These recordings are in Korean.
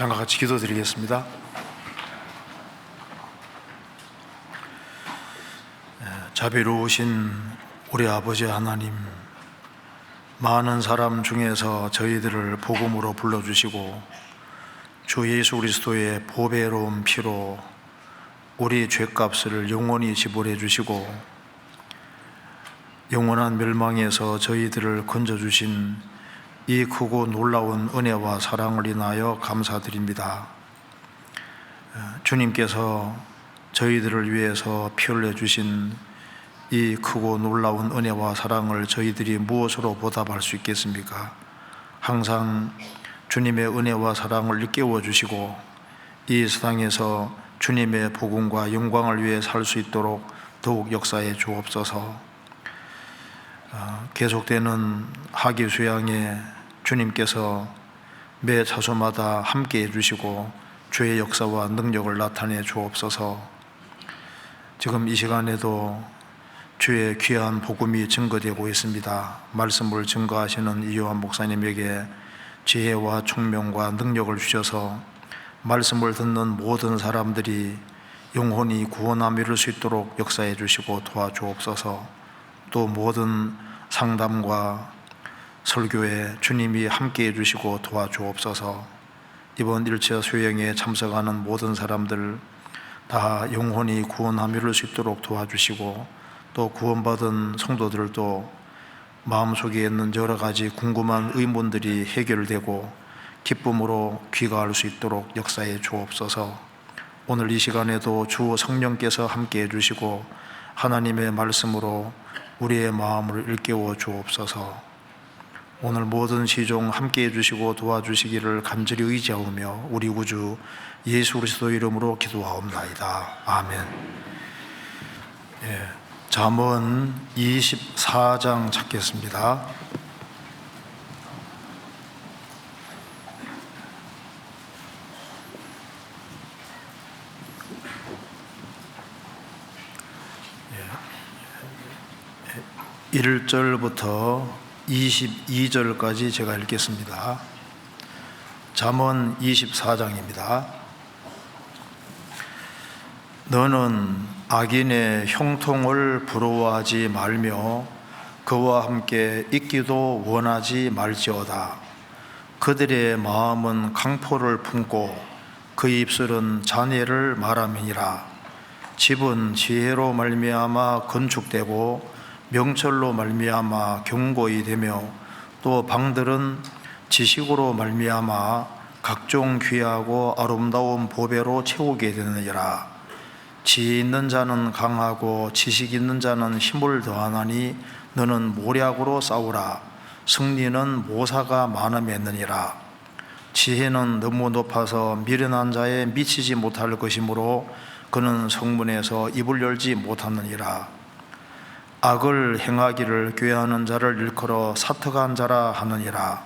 장과 같이 기도드리겠습니다. 자비로우신 우리 아버지 하나님, 많은 사람 중에서 저희들을 복음으로 불러주시고 주 예수 그리스도의 보배로운 피로 우리 죄값을 영원히 지불해 주시고 영원한 멸망에서 저희들을 건져주신 이 크고 놀라운 은혜와 사랑을 인하여 감사드립니다. 주님께서 저희들을 위해서 피 흘려주신 이 크고 놀라운 은혜와 사랑을 저희들이 무엇으로 보답할 수 있겠습니까? 항상 주님의 은혜와 사랑을 일깨워 주시고 이 세상에서 주님의 복음과 영광을 위해 살 수 있도록 더욱 역사해 주옵소서. 계속되는 학위 수양에 주님께서 매 차소마다 함께 해주시고 주의 역사와 능력을 나타내 주옵소서. 지금 이 시간에도 주의 귀한 복음이 증거되고 있습니다. 말씀을 증거하시는 이요한 목사님에게 지혜와 총명과 능력을 주셔서 말씀을 듣는 모든 사람들이 영혼이 구원함 이룰 수 있도록 역사해 주시고 도와주옵소서. 또 모든 상담과 설교에 주님이 함께해 주시고 도와주옵소서. 이번 1차 수행에 참석하는 모든 사람들 다 영혼이 구원함 이룰 수 있도록 도와주시고 또 구원받은 성도들도 마음속에 있는 여러 가지 궁금한 의문들이 해결되고 기쁨으로 귀가할 수 있도록 역사해 주옵소서. 오늘 이 시간에도 주 성령께서 함께해 주시고 하나님의 말씀으로 우리의 마음을 일깨워 주옵소서. 오늘 모든 시종 함께해 주시고 도와주시기를 간절히 의지하오며 우리 구주 예수 그리스도 이름으로 기도하옵나이다. 아멘. 잠언 24장 찾겠습니다. 예. 1절부터 22절까지 제가 읽겠습니다. 잠언 24장입니다. 너는 악인의 형통을 부러워하지 말며 그와 함께 있기도 원하지 말지어다. 그들의 마음은 강포를 품고 그 입술은 잔해를 말함이니라. 집은 지혜로 말미암아 건축되고 명철로 말미암아 견고히 되며 또 방들은 지식으로 말미암아 각종 귀하고 아름다운 보배로 채우게 되느니라. 지혜 있는 자는 강하고 지식 있는 자는 힘을 더하나니 너는 모략으로 싸우라. 승리는 모사가 많음에 있느니라. 지혜는 너무 높아서 미련한 자에 미치지 못할 것이므로 그는 성문에서 입을 열지 못하느니라. 악을 행하기를 꾀하는 자를 일컬어 사특한 자라 하느니라.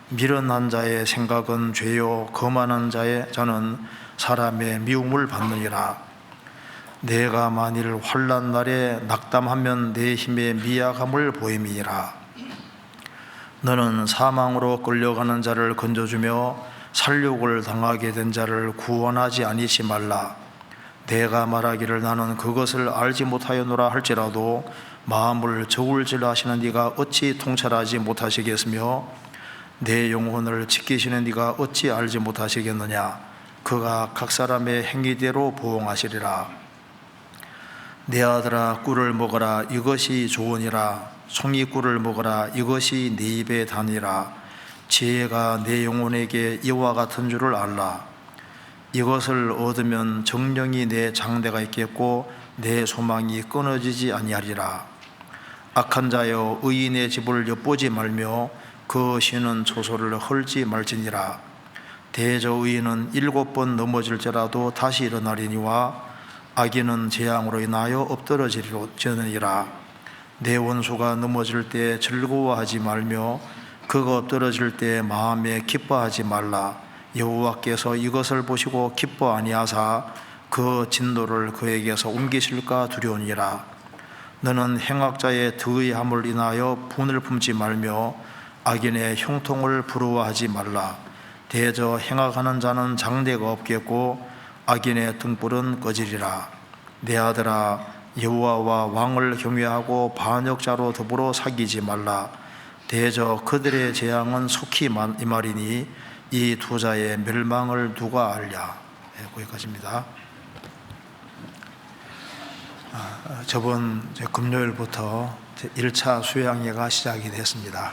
미련한 자의 생각은 죄요 거만한 자는 사람의 미움을 받느니라. 내가 만일 환난 날에 낙담하면 내 힘의 미약함을 보임이니라. 너는 사망으로 끌려가는 자를 건져주며 살육을 당하게 된 자를 구원하지 아니지 말라. 내가 말하기를 나는 그것을 알지 못하였노라 할지라도 마음을 저울질 하시는 네가 어찌 통찰하지 못하시겠으며 내 영혼을 지키시는 네가 어찌 알지 못하시겠느냐. 그가 각 사람의 행위대로 보응하시리라. 내 아들아 꿀을 먹어라. 이것이 좋으니라. 송이 꿀을 먹어라. 이것이 네 입에 다니라. 지혜가 내 영혼에게 이와 같은 줄을 알라. 이것을 얻으면 정령이 내 장대가 있겠고 내 소망이 끊어지지 아니하리라. 악한 자여 의인의 집을 엿보지 말며 그 쉬는 초소를 헐지 말지니라. 대저 의인은 7번 넘어질지라도 다시 일어나리니와 악인은 재앙으로 인하여 엎드러지리라. 내 원수가 넘어질 때 즐거워하지 말며 그가 엎드러질 때 마음에 기뻐하지 말라. 여호와께서 이것을 보시고 기뻐 아니하사 그 진노를 그에게서 옮기실까 두려우니라. 너는 행악자의 더의함을 인하여 분을 품지 말며 악인의 형통을 부러워하지 말라. 대저 행악하는 자는 장대가 없겠고 악인의 등불은 꺼지리라. 내 아들아, 여호와와 왕을 경외하고 반역자로 더불어 사귀지 말라. 대저 그들의 재앙은 속히 임하리니 이 두 자의 멸망을 누가 알랴. 거기까지입니다. 저번 금요일부터 1차 수양회가 시작이 됐습니다.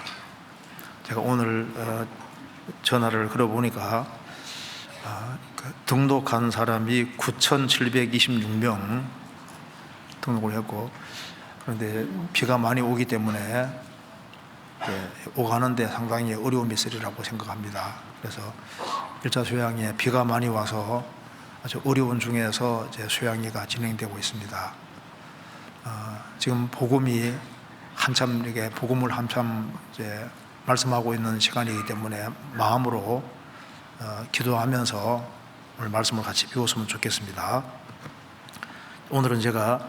제가 오늘 전화를 걸어보니까 등록한 사람이 9,726명 등록을 했고, 그런데 비가 많이 오기 때문에 오가는데 상당히 어려움이 있으리라고 생각합니다. 그래서 1차 수양회 비가 많이 와서 아주 어려운 중에서 이제 수양회가 진행되고 있습니다. 지금 복음이 한참 이게 복음을 한참 이제 말씀하고 있는 시간이기 때문에 마음으로 기도하면서 오늘 말씀을 같이 배웠으면 좋겠습니다. 오늘은 제가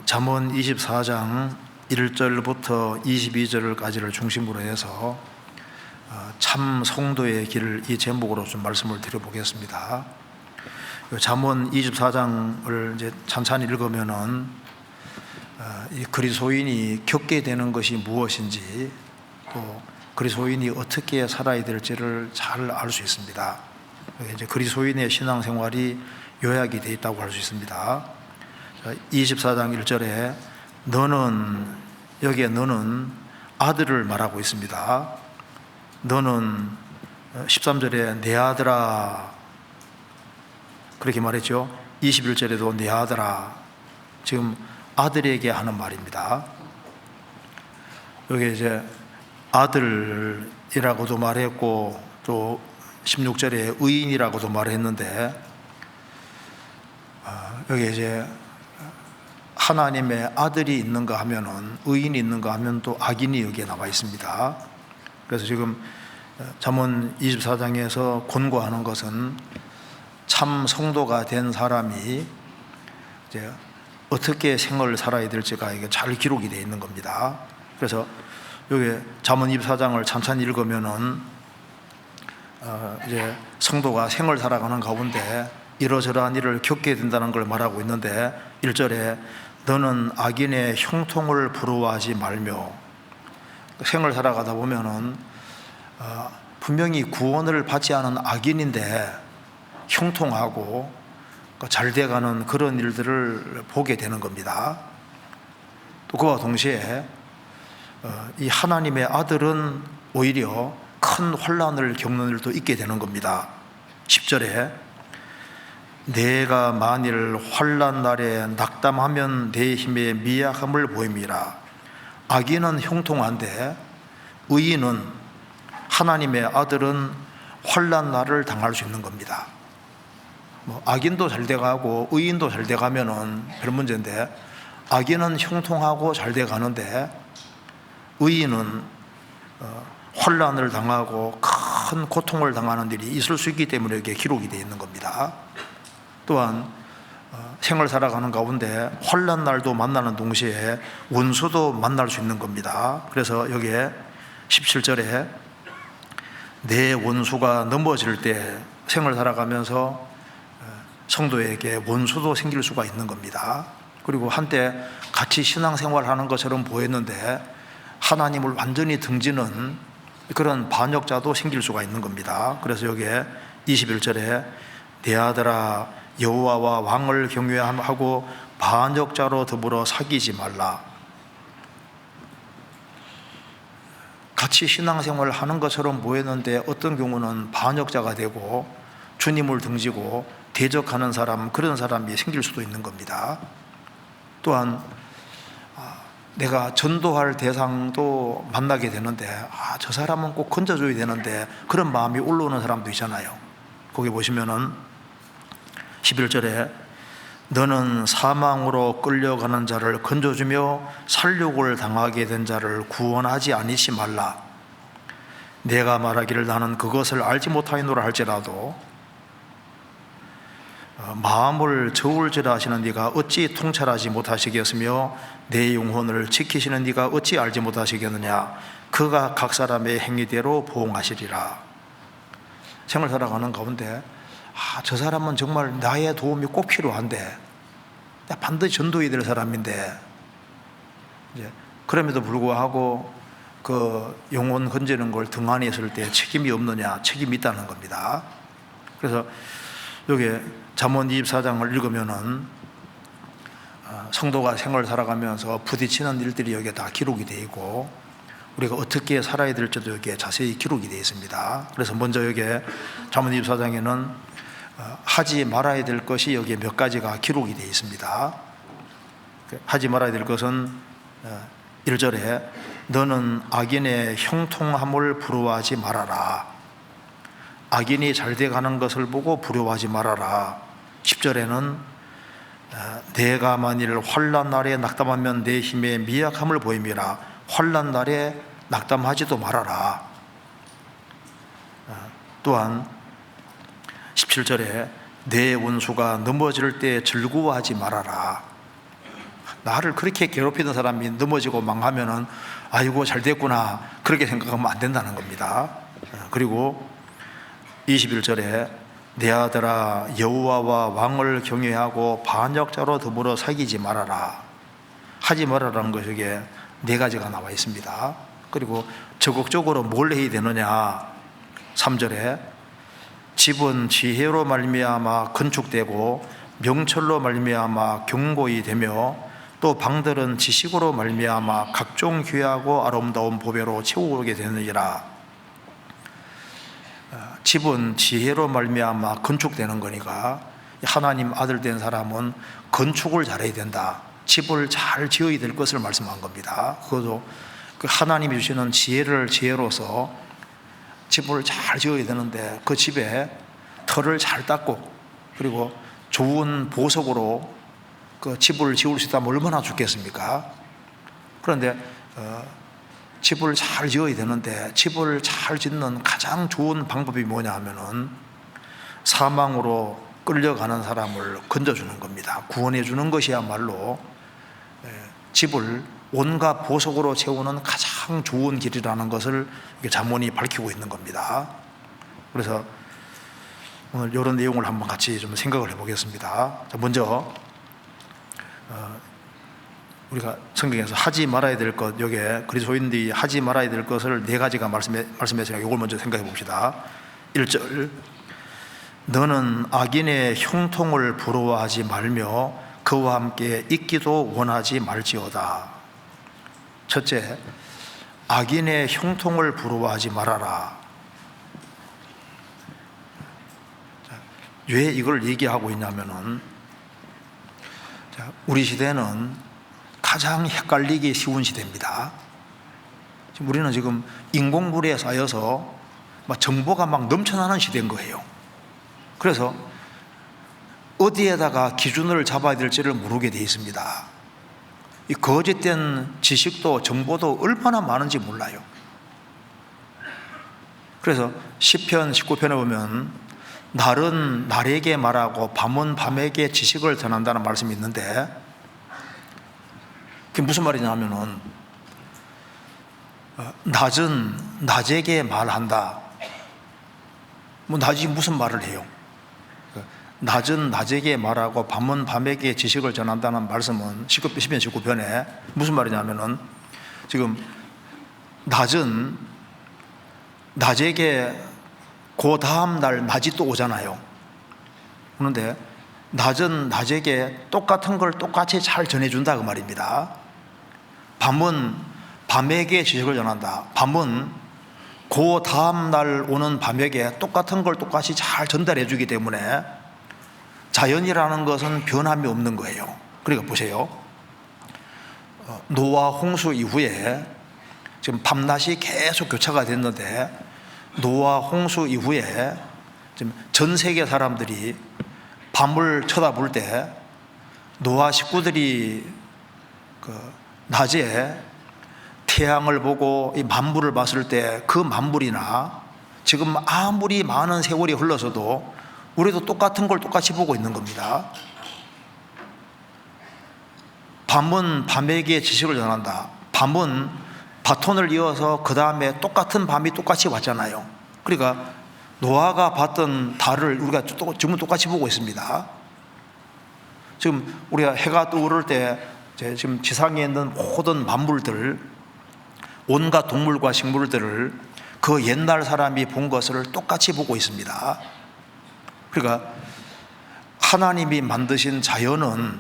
잠언 24장 1절부터 22절까지를 중심으로 해서 참 성도의 길, 이 제목으로 좀 말씀을 드려보겠습니다. 잠언 24장을 이제 찬찬히 읽으면은 이 그리스도인이 겪게 되는 것이 무엇인지, 또 그리스도인이 어떻게 살아야 될지를 잘 알 수 있습니다. 이제 그리스도인의 신앙생활이 요약이 되어 있다고 할 수 있습니다. 24장 1절에 여기에 너는 아들을 말하고 있습니다. 너는 13절에 내 아들아 그렇게 말했죠. 21절에도 내 아들아, 지금 아들에게 하는 말입니다. 여기 이제 아들이라고도 말했고, 또 16절에 의인이라고도 말했는데, 여기 이제 하나님의 아들이 있는가 하면은, 의인이 있는가 하면 또 악인이 여기에 나와 있습니다. 그래서 지금 잠언 24장에서 권고하는 것은 참 성도가 된 사람이 이제 어떻게 생을 살아야 될지가 이게 잘 기록이 되어 있는 겁니다. 그래서 여기 잠언 24장을 찬찬히 읽으면은 이제 성도가 생을 살아가는 가운데 이러저러한 일을 겪게 된다는 걸 말하고 있는데, 1절에 너는 악인의 형통을 부러워하지 말며, 생을 살아가다 보면은 분명히 구원을 받지 않은 악인인데 형통하고 잘 돼가는 그런 일들을 보게 되는 겁니다. 또 그와 동시에 이 하나님의 아들은 오히려 큰 환난을 겪는 일도 있게 되는 겁니다. 10절에 내가 만일 환난 날에 낙담하면 내 힘의 미약함을 보임이라. 악인은 형통한데 의인은, 하나님의 아들은 환난 날을 당할 수 있는 겁니다. 악인도 잘 돼가고 의인도 잘 돼가면은 별 문제인데, 악인은 형통하고 잘 돼가는데 의인은 환난을 당하고 큰 고통을 당하는 일이 있을 수 있기 때문에 이게 기록이 되어 있는 겁니다. 또한 생을 살아가는 가운데 환난 날도 만나는 동시에 원수도 만날 수 있는 겁니다. 그래서 여기에 17절에 내 원수가 넘어질 때, 생을 살아가면서 성도에게 원수도 생길 수가 있는 겁니다. 그리고 한때 같이 신앙생활하는 것처럼 보였는데 하나님을 완전히 등지는 그런 반역자도 생길 수가 있는 겁니다. 그래서 여기에 21절에 내 아들아, 여호와와 왕을 경외하고 반역자로 더불어 사귀지 말라. 같이 신앙생활을 하는 것처럼 보였는데 어떤 경우는 반역자가 되고 주님을 등지고 대적하는 사람, 그런 사람이 생길 수도 있는 겁니다. 또한 내가 전도할 대상도 만나게 되는데 저 사람은 꼭 건져줘야 되는데 그런 마음이 올라오는 사람도 있잖아요. 거기 보시면은 11절에 너는 사망으로 끌려가는 자를 건져주며 살육을 당하게 된 자를 구원하지 아니시 말라. 내가 말하기를 나는 그것을 알지 못하였노라 할지라도 마음을 저울질하 하시는 네가 어찌 통찰하지 못하시겠으며 내 영혼을 지키시는 네가 어찌 알지 못하시겠느냐. 그가 각 사람의 행위대로 보응하시리라. 생을 살아가는 가운데 저 사람은 정말 나의 도움이 꼭 필요한데 반드시 전도해야 될 사람인데 이제 그럼에도 불구하고 그 영혼 건지는 걸 등한히 했을 때 책임이 없느냐? 책임이 있다는 겁니다. 그래서 여기 잠언 24장을 읽으면은 성도가 생을 살아가면서 부딪히는 일들이 여기에 다 기록이 되어 있고 우리가 어떻게 살아야 될지도 여기에 자세히 기록이 되어 있습니다. 그래서 먼저 여기에 잠언 24장에는 하지 말아야 될 것이 여기에 몇 가지가 기록이 되어 있습니다. 하지 말아야 될 것은 1절에 너는 악인의 형통함을 부러워하지 말아라. 악인이 잘 돼가는 것을 보고 부러워하지 말아라. 10절에는 내가 만일 환난 날에 낙담하면 내 힘의 미약함을 보임이라. 환난 날에 낙담하지도 말아라. 또한 17절에 내 원수가 넘어질 때 즐거워하지 말아라. 나를 그렇게 괴롭히던 사람이 넘어지고 망하면은 아이고 잘 됐구나 그렇게 생각하면 안 된다는 겁니다. 그리고 21절에 내 아들아 여호와와 왕을 경외하고 반역자로 더불어 사귀지 말아라. 하지 말아라는 것에 네 가지가 나와 있습니다. 그리고 적극적으로 뭘 해야 되느냐? 3절에 집은 지혜로 말미암아 건축되고 명철로 말미암아 견고히 되며 또 방들은 지식으로 말미암아 각종 귀하고 아름다운 보배로 채우게 되느니라. 집은 지혜로 말미암아 건축되는 거니까 하나님 아들 된 사람은 건축을 잘해야 된다. 집을 잘 지어야 될 것을 말씀한 겁니다. 그것도 그 하나님이 주시는 지혜로서 집을 잘 지어야 되는데 그 집에 털을 잘 닦고 그리고 좋은 보석으로 그 집을 지을 수 있다면 얼마나 좋겠습니까? 그런데 집을 잘 지어야 되는데 집을 잘 짓는 가장 좋은 방법이 뭐냐 하면은 사망으로 끌려가는 사람을 건져주는 겁니다. 구원해 주는 것이야말로 집을 온갖 보석으로 채우는 가장 좋은 길이라는 것을 잠언이 밝히고 있는 겁니다. 그래서 오늘 이런 내용을 한번 같이 좀 생각을 해보겠습니다. 자, 먼저 우리가 성경에서 하지 말아야 될 것, 여기에 그리스도인들이 하지 말아야 될 것을 네 가지가 말씀했으니까 이걸 먼저 생각해 봅시다. 1절 너는 악인의 형통을 부러워하지 말며 그와 함께 있기도 원하지 말지어다. 첫째, 악인의 형통을 부러워하지 말아라. 왜 이걸 얘기하고 있냐면은 우리 시대는 가장 헷갈리기 쉬운 시대입니다. 지금 우리는 지금 인공물에 쌓여서 정보가 막 넘쳐나는 시대인 거예요. 그래서 어디에다가 기준을 잡아야 될지를 모르게 되어 있습니다. 이 거짓된 지식도 정보도 얼마나 많은지 몰라요. 그래서 시편 19편에 보면 날은 날에게 말하고 밤은 밤에게 지식을 전한다는 말씀이 있는데 그게 무슨 말이냐 하면은 낮은 낮에게 말한다. 낮이 무슨 말을 해요? 낮은 낮에게 말하고 밤은 밤에게 지식을 전한다는 말씀은 시편 19편에 무슨 말이냐면은 지금 낮은 낮에게 그 다음 날 낮이 또 오잖아요. 그런데 낮은 낮에게 똑같은 걸 똑같이 잘 전해준다 그 말입니다. 밤은 밤에게 지식을 전한다. 밤은 그 다음 날 오는 밤에게 똑같은 걸 똑같이 잘 전달해 주기 때문에 자연이라는 것은 변함이 없는 거예요. 그러니까 보세요. 노아 홍수 이후에 지금 밤낮이 계속 교차가 됐는데 노아 홍수 이후에 지금 전 세계 사람들이 밤을 쳐다볼 때 노아 식구들이 그 낮에 태양을 보고 이 만물을 봤을 때 그 만물이나 지금 아무리 많은 세월이 흘러서도 우리도 똑같은 걸 똑같이 보고 있는 겁니다. 밤은 밤에게 지식을 전한다. 밤은 바톤을 이어서 그 다음에 똑같은 밤이 똑같이 왔잖아요. 그러니까 노아가 봤던 달을 우리가 지금 똑같이 보고 있습니다. 지금 우리가 해가 떠오를 때 지금 지상에 있는 모든 만물들, 온갖 동물과 식물들을 그 옛날 사람이 본 것을 똑같이 보고 있습니다. 그러니까 하나님이 만드신 자연은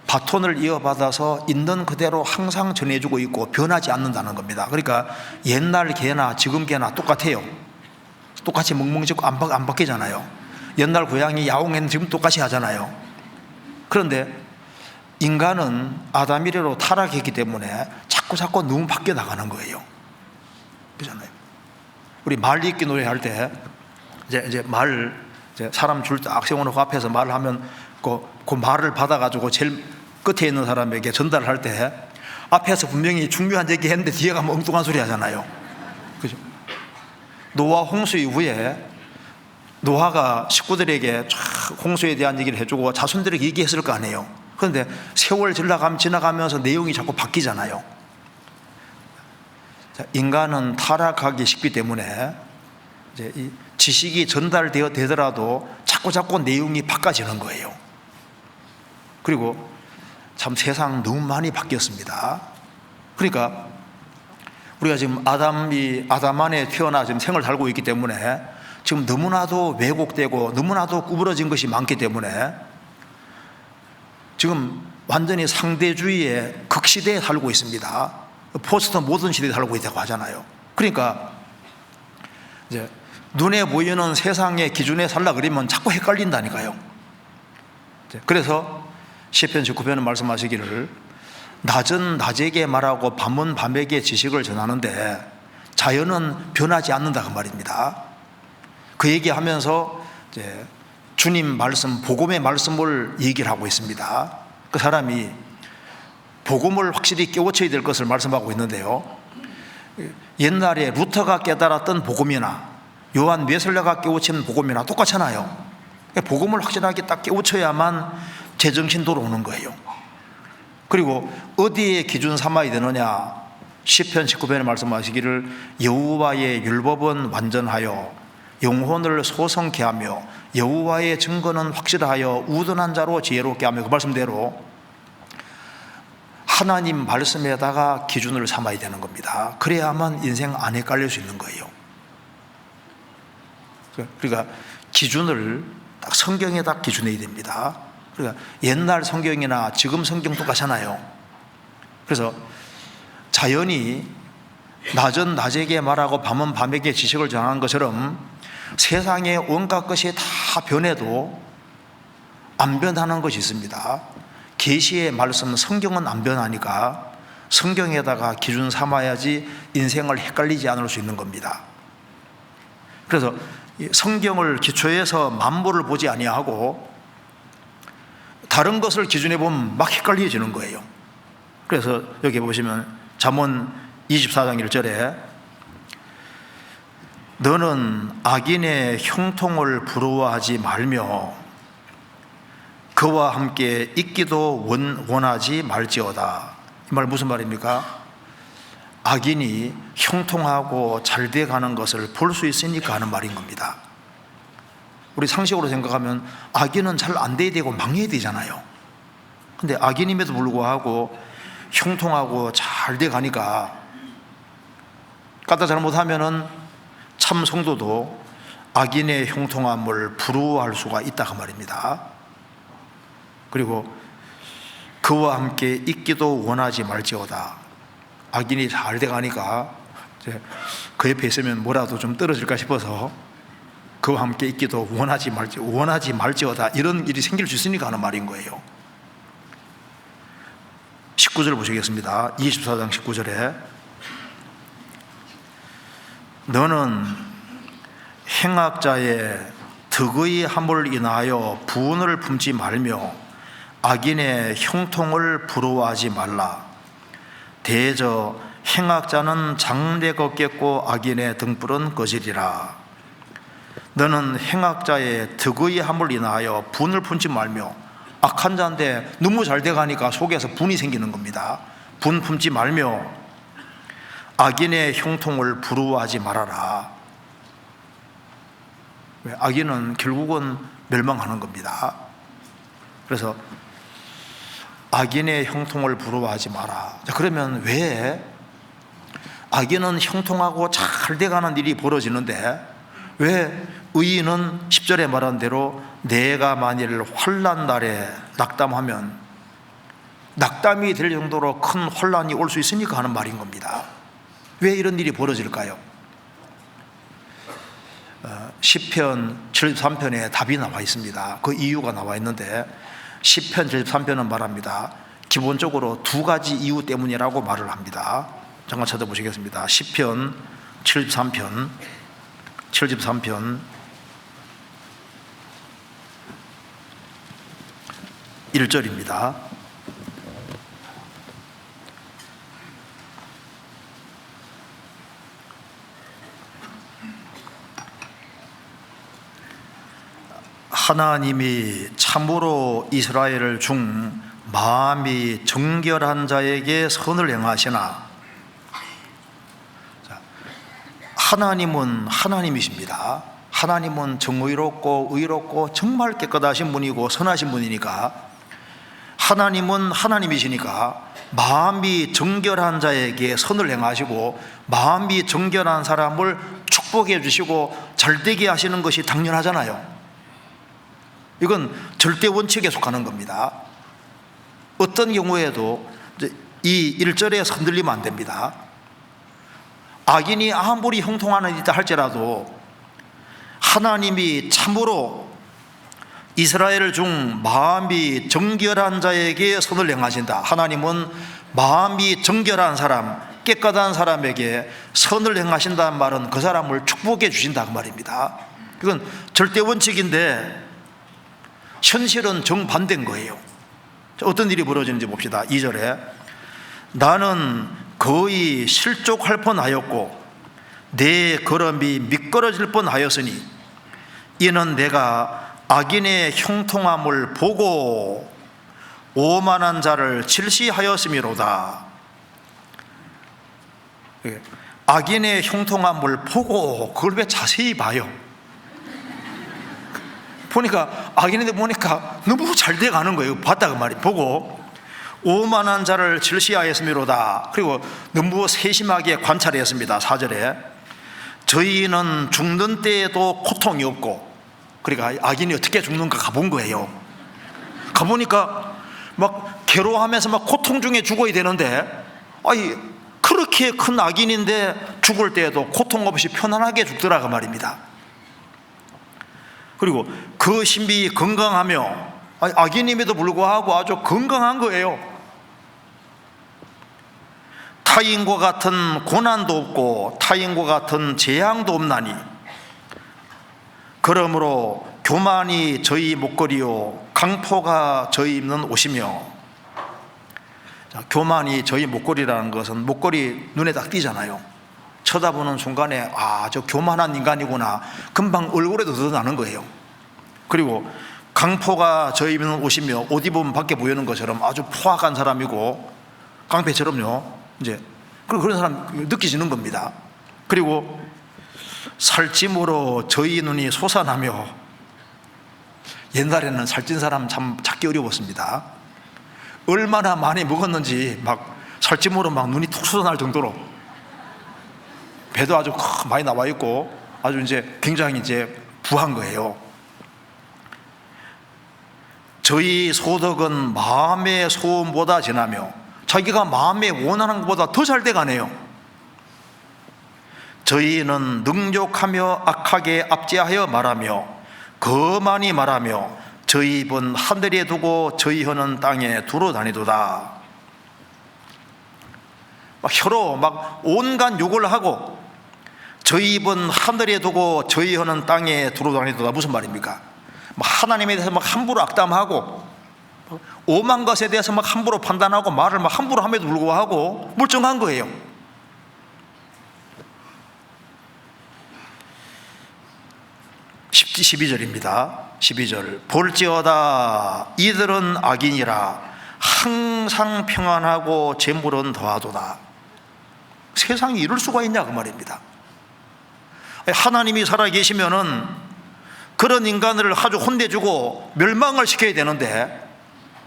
바톤을 이어받아서 있는 그대로 항상 전해주고 있고 변하지 않는다는 겁니다. 그러니까 옛날 개나 지금 개나 똑같아요. 똑같이 멍멍짓고 안 바뀌잖아요. 옛날 고양이 야옹에는 지금 똑같이 하잖아요. 그런데 인간은 아담 이래로 타락했기 때문에 자꾸 너무 바뀌어 나가는 거예요. 그렇잖아요. 우리 말 읽기 노래 할 때 이제 사람 줄 딱 세워놓고 앞에서 말을 하면 그 말을 받아가지고 제일 끝에 있는 사람에게 전달을 할 때 앞에서 분명히 중요한 얘기 했는데 뒤에 가면 엉뚱한 소리 하잖아요. 그죠? 노아 홍수 이후에 노아가 식구들에게 홍수에 대한 얘기를 해주고 자손들에게 얘기했을 거 아니에요. 그런데 세월 지나가면서 내용이 자꾸 바뀌잖아요. 인간은 타락하기 쉽기 때문에 이제 이 지식이 전달되더라도 자꾸 내용이 바꿔지는 거예요. 그리고 참 세상 너무 많이 바뀌었습니다. 그러니까 우리가 지금 아담 안에 태어나 지금 생을 달고 있기 때문에 지금 너무나도 왜곡되고 너무나도 구부러진 것이 많기 때문에 지금 완전히 상대주의의 극시대에 살고 있습니다. 포스트 모던 시대에 살고 있다고 하잖아요. 그러니까 이제 눈에 보이는 세상의 기준에 살라 그러면 자꾸 헷갈린다니까요. 그래서 시편 19편은 말씀하시기를 낮은 낮에게 말하고 밤은 밤에게 지식을 전하는데 자연은 변하지 않는다 그 말입니다. 그 얘기하면서 이제 주님 말씀, 복음의 말씀을 얘기를 하고 있습니다. 그 사람이 복음을 확실히 깨우쳐야 될 것을 말씀하고 있는데요. 옛날에 루터가 깨달았던 복음이나 요한 웨슬레가 깨우친 복음이나 똑같잖아요. 복음을 확실하게 딱 깨우쳐야만 제정신 돌아오는 거예요. 그리고 어디에 기준 삼아야 되느냐? 시편 19편에 말씀하시기를 여호와의 율법은 완전하여 영혼을 소성케 하며 여호와의 증거는 확실하여 우둔한 자로 지혜롭게 하며 그 말씀대로 하나님 말씀에다가 기준을 삼아야 되는 겁니다. 그래야만 인생 안 헷갈릴 수 있는 거예요. 그러니까 기준을 딱 성경에다 기준해야 됩니다. 그러니까 옛날 성경이나 지금 성경 똑같잖아요. 그래서 자연이 낮은 낮에게 말하고 밤은 밤에게 지식을 전하는 것처럼 세상의 온갖 것이 다 변해도 안 변하는 것이 있습니다. 계시의 말씀 성경은 안 변하니까 성경에다가 기준 삼아야지 인생을 헷갈리지 않을 수 있는 겁니다. 그래서 성경을 기초해서 만물을 보지 아니하고 다른 것을 기준해 보면 막 헷갈려지는 거예요. 그래서 여기 보시면 잠언 24장 1절에 너는 악인의 형통을 부러워하지 말며 그와 함께 있기도 원하지 말지어다. 이 말 무슨 말입니까? 악인이 형통하고 잘 돼가는 것을 볼 수 있으니까 하는 말인 겁니다. 우리 상식으로 생각하면 악인은 잘 안 돼야 되고 망해야 되잖아요. 근데 악인임에도 불구하고 형통하고 잘 돼가니까 까다 잘못하면은 참 성도도 악인의 형통함을 부러워할 수가 있다 그 말입니다. 그리고 그와 함께 있기도 원하지 말지어다. 악인이 잘 돼가니까 그 옆에 있으면 뭐라도 좀 떨어질까 싶어서 그와 함께 있기도 원하지 말지어다. 이런 일이 생길 수 있으니까 하는 말인 거예요. 19절 보시겠습니다. 24장 19절에 너는 행악자의 득의 함을 인하여 부은을 품지 말며 악인의 형통을 부러워하지 말라. 대저 행악자는 장래 걷겠고 악인의 등불은 꺼지리라. 너는 행악자의 득의 함을 인하여 분을 품지 말며 악한 자인데 너무 잘 돼가니까 속에서 분이 생기는 겁니다. 분 품지 말며 악인의 형통을 부러워하지 말아라. 악인은 결국은 멸망하는 겁니다. 그래서 악인의 형통을 부러워하지 마라. 자, 그러면 왜 악인은 형통하고 잘 돼가는 일이 벌어지는데 왜 의인은 10절에 말한 대로 내가 만일 환난 날에 낙담하면 낙담이 될 정도로 큰 혼란이 올 수 있으니까 하는 말인 겁니다. 왜 이런 일이 벌어질까요? 시편 73편에 답이 나와 있습니다. 그 이유가 나와 있는데 시편 73편은 말합니다. 기본적으로 두 가지 이유 때문이라고 말을 합니다. 잠깐 찾아보시겠습니다. 시편 73편 1절입니다. 하나님이 참으로 이스라엘을 중 마음이 정결한 자에게 선을 행하시나. 하나님은 하나님이십니다. 하나님은 정의롭고 의롭고 정말 깨끗하신 분이고 선하신 분이니까, 하나님은 하나님이시니까 마음이 정결한 자에게 선을 행하시고 마음이 정결한 사람을 축복해 주시고 잘되게 하시는 것이 당연하잖아요. 이건 절대 원칙에 속하는 겁니다. 어떤 경우에도 이 1절에 흔들리면 안 됩니다. 악인이 아무리 형통하는 일이다 할지라도 하나님이 참으로 이스라엘 중 마음이 정결한 자에게 선을 행하신다. 하나님은 마음이 정결한 사람, 깨끗한 사람에게 선을 행하신다는 말은 그 사람을 축복해 주신다 그 말입니다. 이건 절대 원칙인데 현실은 정반대인 거예요. 어떤 일이 벌어지는지 봅시다. 2절에 나는 거의 실족할 뻔하였고 내 걸음이 미끄러질 뻔하였으니 이는 내가 악인의 형통함을 보고 오만한 자를 질시하였음이로다. 악인의 형통함을 보고 그걸 왜 자세히 봐요? 보니까 악인인데 보니까 너무 잘 돼가는 거예요. 봤다 그 말이. 보고 오만한 자를 질시하였음이로다. 그리고 너무 세심하게 관찰했습니다. 4절에 저희는 죽는 때에도 고통이 없고, 그러니까 악인이 어떻게 죽는가 가본 거예요. 가보니까 막 괴로워하면서 막 고통 중에 죽어야 되는데, 아니 그렇게 큰 악인인데 죽을 때에도 고통 없이 편안하게 죽더라 그 말입니다. 그리고 그 신비 건강하며, 악인임에도 불구하고 아주 건강한 거예요. 타인과 같은 고난도 없고 타인과 같은 재앙도 없나니 그러므로 교만이 저희 목걸이요 강포가 저희 입는 옷이며. 자, 교만이 저희 목걸이라는 것은 목걸이 눈에 딱 띄잖아요. 쳐다보는 순간에 저 교만한 인간이구나 금방 얼굴에도 드러나는 거예요. 그리고 강포가 저희 입는 옷이며, 옷 입으면 밖에 보이는 것처럼 아주 포악한 사람이고 깡패처럼요. 이제 그런 사람 느끼시는 겁니다. 그리고 살찜으로 저희 눈이 솟아나며, 옛날에는 살찐 사람 참 찾기 어려웠습니다. 얼마나 많이 먹었는지 막 살찜으로 막 눈이 툭 솟아날 정도로 배도 아주 많이 나와 있고 아주 이제 굉장히 이제 부한 거예요. 저희 소득은 마음의 소원보다 진하며, 자기가 마음에 원하는 것보다 더 잘 돼가네요. 저희는 능욕하며 악하게 압제하여 말하며 거만히 말하며 저희 입은 하늘에 두고 저희 혀는 땅에 두루 다니도다. 막 혀로 막 온갖 욕을 하고 저희 입은 하늘에 두고 저희 혀는 땅에 두루 다니도다. 무슨 말입니까? 하나님에 대해서 막 함부로 악담하고 오만 것에 대해서 막 함부로 판단하고 말을 막 함부로 함에도 불구하고 멀쩡한 거예요. 십 12절입니다. 12절 볼지어다 이들은 악인이라 항상 평안하고 재물은 더하도다. 세상에 이럴 수가 있냐 그 말입니다. 하나님이 살아계시면은 그런 인간을 아주 혼내주고 멸망을 시켜야 되는데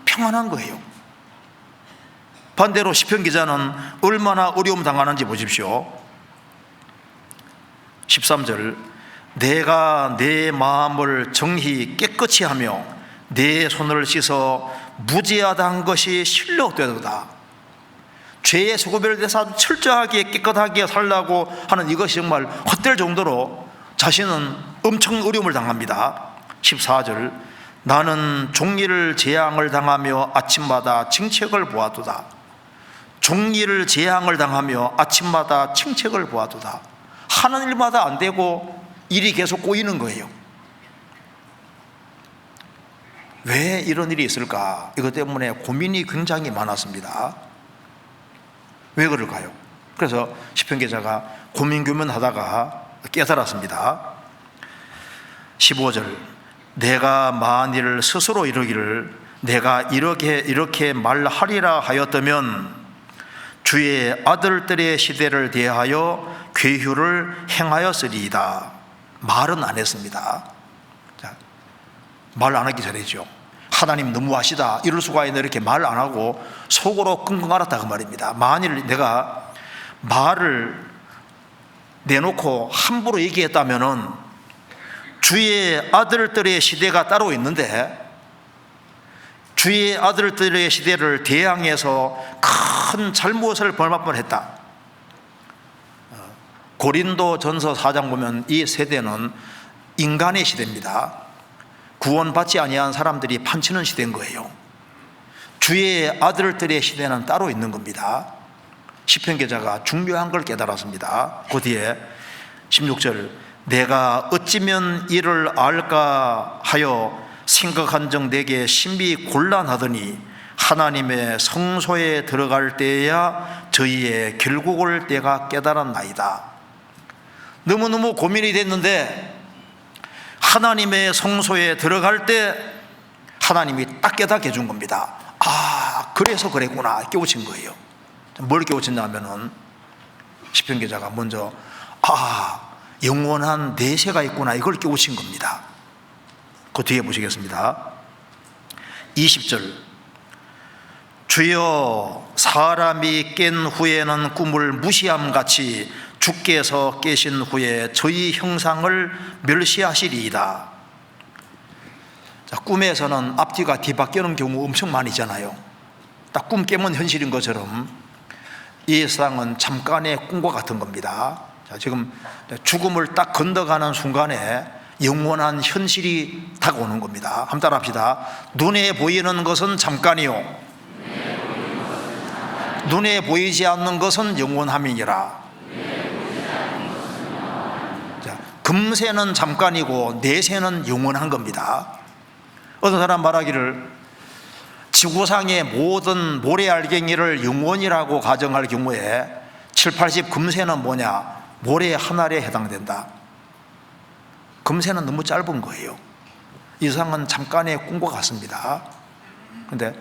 평안한 거예요. 반대로 시편 기자는 얼마나 어려움 당하는지 보십시오. 13절, 내가 내 마음을 정히 깨끗이 하며 내 손을 씻어 무죄하다한 것이 실력되도다. 죄의 수고별 대사 철저하게 깨끗하게 살라고 하는 이것이 정말 헛될 정도로 자신은 엄청 어려움을 당합니다. 14절, 나는 종리를 재앙을 당하며 아침마다 징책을 보아도다. 종리를 재앙을 당하며 아침마다 징책을 보아도다. 하는 일마다 안 되고 일이 계속 꼬이는 거예요. 왜 이런 일이 있을까? 이것 때문에 고민이 굉장히 많았습니다. 왜 그럴까요? 그래서 시편 기자가 고민하다가 깨달았습니다. 15절, 내가 만일 스스로 이르기를 내가 이렇게 말하리라 하였다면 주의 아들들의 시대를 대하여 괴휴를 행하였으리이다. 말은 안 했습니다. 말 안 하기 전이죠. 하나님 너무하시다 이럴 수가 있나 이렇게 말 안 하고 속으로 끙끙 앓았다 그 말입니다. 만일 내가 말을 내놓고 함부로 얘기했다면은 주의 아들들의 시대가 따로 있는데 주의 아들들의 시대를 대항해서 큰 잘못을 범할 뻔했다. 고린도전서 4장 보면 이 세대는 인간의 시대입니다. 구원받지 아니한 사람들이 판치는 시대인 거예요. 주의 아들들의 시대는 따로 있는 겁니다. 시편 기자가 중요한 걸 깨달았습니다. 그 뒤에 16절, 내가 어찌면 이를 알까 하여 생각한 적 내게 심히 곤란하더니 하나님의 성소에 들어갈 때에야 저희의 결국을 내가 깨달았나이다. 너무너무 고민이 됐는데 하나님의 성소에 들어갈 때 하나님이 딱 깨닫게 해준 겁니다. 아, 그래서 그랬구나 깨우친 거예요. 뭘 깨우쳤냐면은 시편 기자가 먼저 영원한 내세가 있구나 이걸 깨우친 겁니다. 그 뒤에 보시겠습니다. 20절, 주여 사람이 깬 후에는 꿈을 무시함같이 주께서 깨신 후에 저희 형상을 멸시하시리이다. 자, 꿈에서는 앞뒤가 뒤바뀌는 경우 엄청 많이 있잖아요. 딱 꿈 깨면 현실인 것처럼 이 세상은 잠깐의 꿈과 같은 겁니다. 자, 지금 죽음을 딱 건너가는 순간에 영원한 현실이 다가오는 겁니다. 한번 따라 합시다. 눈에 보이는 것은 잠깐이요 눈에 보이지 않는 것은 영원함이니라. 자, 금세는 잠깐이고 내세는 영원한 겁니다. 어떤 사람 말하기를 지구상의 모든 모래알갱이를 영원이라고 가정할 경우에 7, 80 금세는 뭐냐? 모래 한 알에 해당된다. 금세는 너무 짧은 거예요. 이 세상은 잠깐의 꿈과 같습니다. 그런데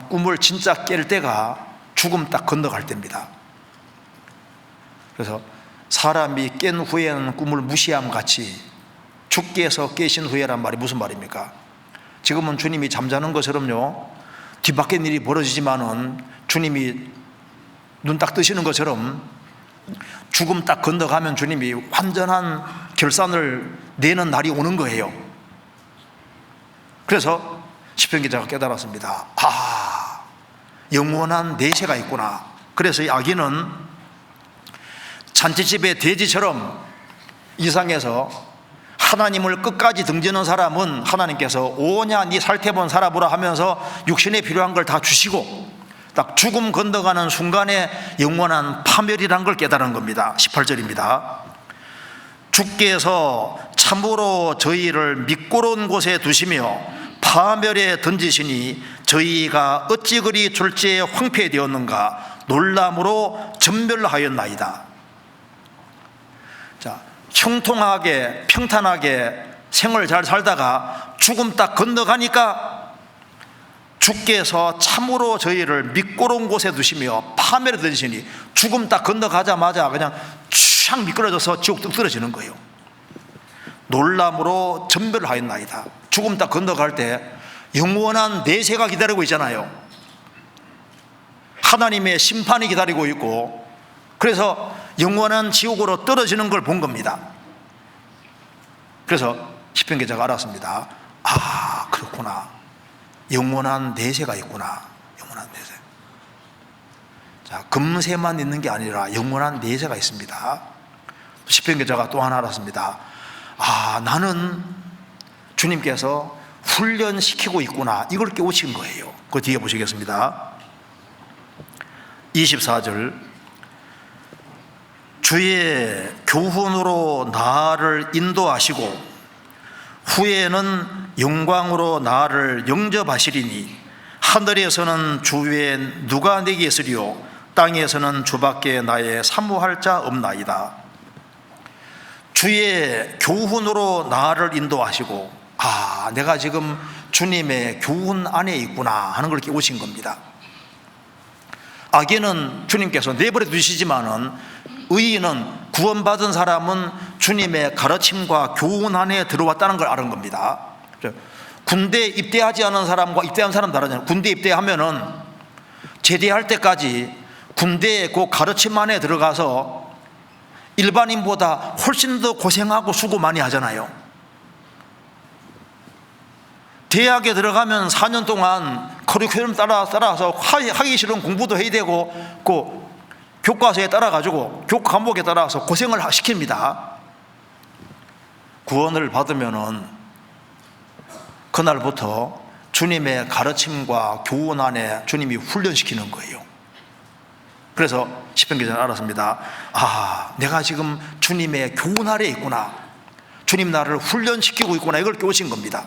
꿈을 진짜 깰 때가 죽음 딱 건너갈 때입니다. 그래서 사람이 깬 후에는 꿈을 무시함 같이 주께서 깨신 후에란 말이 무슨 말입니까? 지금은 주님이 잠자는 것처럼요 뒤바뀐 일이 벌어지지만은 주님이 눈 딱 뜨시는 것처럼 죽음 딱 건너가면 주님이 완전한 결산을 내는 날이 오는 거예요. 그래서 시편 기자가 깨달았습니다. 영원한 내세가 있구나. 그래서 이 아기는 잔치집의 돼지처럼 이상해서 하나님을 끝까지 등지는 사람은 하나님께서 오냐 네 살태본 살아보라 하면서 육신에 필요한 걸 다 주시고 딱 죽음 건너가는 순간에 영원한 파멸이란 걸 깨달은 겁니다. 18절입니다. 주께서 참으로 저희를 미끄러운 곳에 두시며 파멸에 던지시니 저희가 어찌 그리 졸지에 황폐되었는가 놀람으로 전멸하였나이다. 자, 형통하게 평탄하게 생을 잘 살다가 죽음 딱 건너가니까 주께서 참으로 저희를 미끄러운 곳에 두시며 파멸에 던지시니 죽음 딱 건너가자마자 그냥 촥 미끄러져서 지옥 뚝 떨어지는 거예요. 놀람으로 전별하였나이다. 죽음 딱 건너갈 때 영원한 내세가 기다리고 있잖아요. 하나님의 심판이 기다리고 있고, 그래서 영원한 지옥으로 떨어지는 걸 본 겁니다. 그래서 시편 기자가 알았습니다. 아, 그렇구나. 영원한 내세가 있구나. 영원한 내세. 자, 금세만 있는 게 아니라 영원한 내세가 있습니다. 시편 기자가 또 하나 알았습니다. 아, 나는 주님께서 훈련시키고 있구나. 이걸 깨우친 거예요. 그 뒤에 보시겠습니다. 24절, 주의 교훈으로 나를 인도하시고 후에는 영광으로 나를 영접하시리니 하늘에서는 주 외에 누가 내게 있으리요 땅에서는 주밖에 나의 사모할 자 없나이다. 주의 교훈으로 나를 인도하시고, 아, 내가 지금 주님의 교훈 안에 있구나 하는 걸 깨우친 겁니다. 악인은 주님께서 내버려 두시지만은 의인은, 구원받은 사람은 주님의 가르침과 교훈 안에 들어왔다는 걸 아는 겁니다. 군대에 입대하지 않은 사람과 입대한 사람 다르잖아요. 군대에 입대하면은 제대할 때까지 군대의 그 가르침 안에 들어가서 일반인보다 훨씬 더 고생하고 수고 많이 하잖아요. 대학에 들어가면 4년 동안 커리큘럼 따라서 하기 싫은 공부도 해야 되고, 그 교과서에 따라가지고 교과 과목에 따라서 고생을 시킵니다. 구원을 받으면은 그날부터 주님의 가르침과 교훈 안에 주님이 훈련시키는 거예요. 그래서 시편 기자는 알았습니다. 아, 내가 지금 주님의 교훈 아래에 있구나. 주님 나를 훈련시키고 있구나. 이걸 깨우친 겁니다.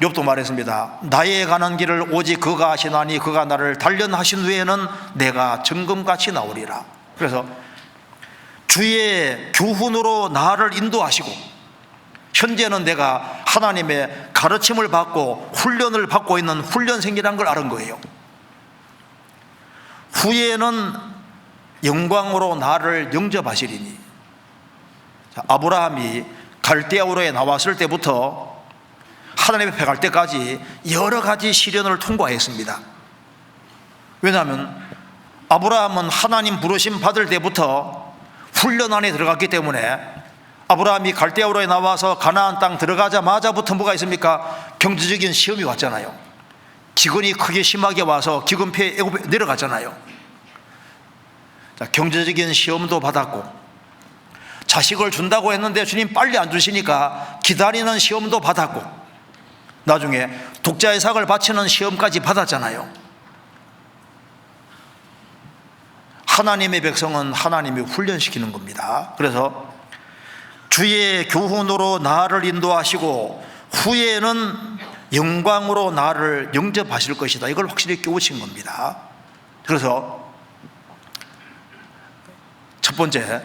욥도 말했습니다. 나의 가는 길을 오직 그가 아시나니 그가 나를 단련하신 후에는 내가 정금같이 나오리라. 그래서 주의 교훈으로 나를 인도하시고, 현재는 내가 하나님의 가르침을 받고 훈련을 받고 있는 훈련생이라는 걸 아는 거예요. 후에는 영광으로 나를 영접하시리니. 아브라함이 갈대아 우르에 나왔을 때부터 하나님 앞에 갈 때까지 여러 가지 시련을 통과했습니다. 왜냐하면 아브라함은 하나님 부르심 받을 때부터 훈련 안에 들어갔기 때문에, 아브라함이 갈대아 우르에 나와서 가나안 땅 들어가자마자부터 뭐가 있습니까? 경제적인 시험이 왔잖아요. 기근이 크게 심하게 와서 기근 피해 애굽에 내려갔잖아요. 자, 경제적인 시험도 받았고, 자식을 준다고 했는데 주님 빨리 안 주시니까 기다리는 시험도 받았고, 나중에 독자의 삭을 바치는 시험까지 받았잖아요. 하나님의 백성은 하나님이 훈련시키는 겁니다. 그래서 주의 교훈으로 나를 인도하시고 후에는 영광으로 나를 영접하실 것이다. 이걸 확실히 깨우친 겁니다. 그래서 첫 번째,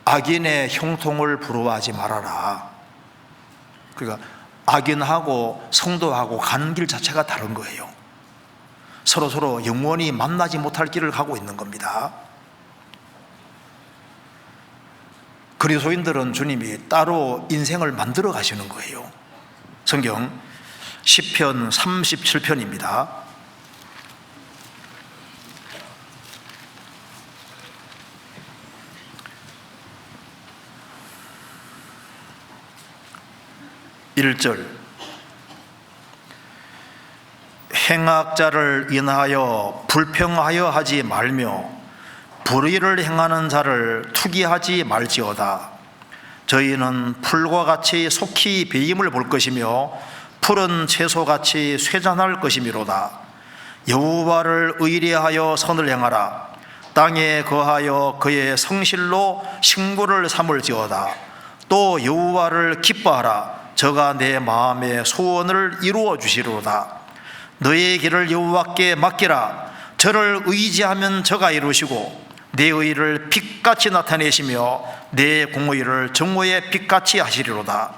악인의 형통을 부러워하지 말아라. 그러니까 악인하고 성도하고 가는 길 자체가 다른 거예요. 서로 영원히 만나지 못할 길을 가고 있는 겁니다. 그리스도인들은 주님이 따로 인생을 만들어 가시는 거예요. 성경 시편 37편입니다. (1절) 행악자를 인하여 불평하여 하지 말며 불의를 행하는 자를 투기하지 말지어다. 저희는 풀과 같이 속히 배임을 볼 것이며 푸른 채소같이 쇠잔할 것이미로다. 여호와를 의뢰하여 선을 행하라. 땅에 거하여 그의 성실로 식물을 삼을지어다. 또 여호와를 기뻐하라. 저가 내 마음의 소원을 이루어 주시리로다. 너의 길을 여호와께 맡기라. 저를 의지하면 저가 이루시고 내 의를 빛같이 나타내시며 내 공의를 정오의 빛같이 하시리로다.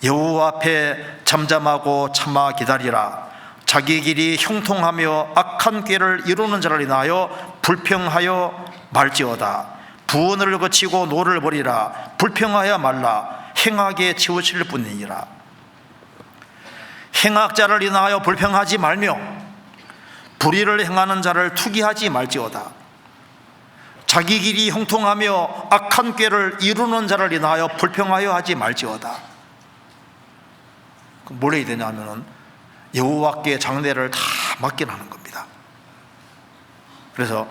여호와 앞에 잠잠하고 참아 기다리라. 자기 길이 형통하며 악한 꾀를 이루는 자를 인하여 불평하여 말지어다. 분을 거치고 노를 버리라. 불평하여 말라. 행악에 치우칠 뿐이니라. 행악자를 인하여 불평하지 말며 불의를 행하는 자를 투기하지 말지어다. 자기 길이 형통하며 악한 꾀를 이루는 자를 인하여 불평하여 하지 말지어다. 뭘 해야 되냐면은 여호와께 장례를 다 맡기라는 겁니다. 그래서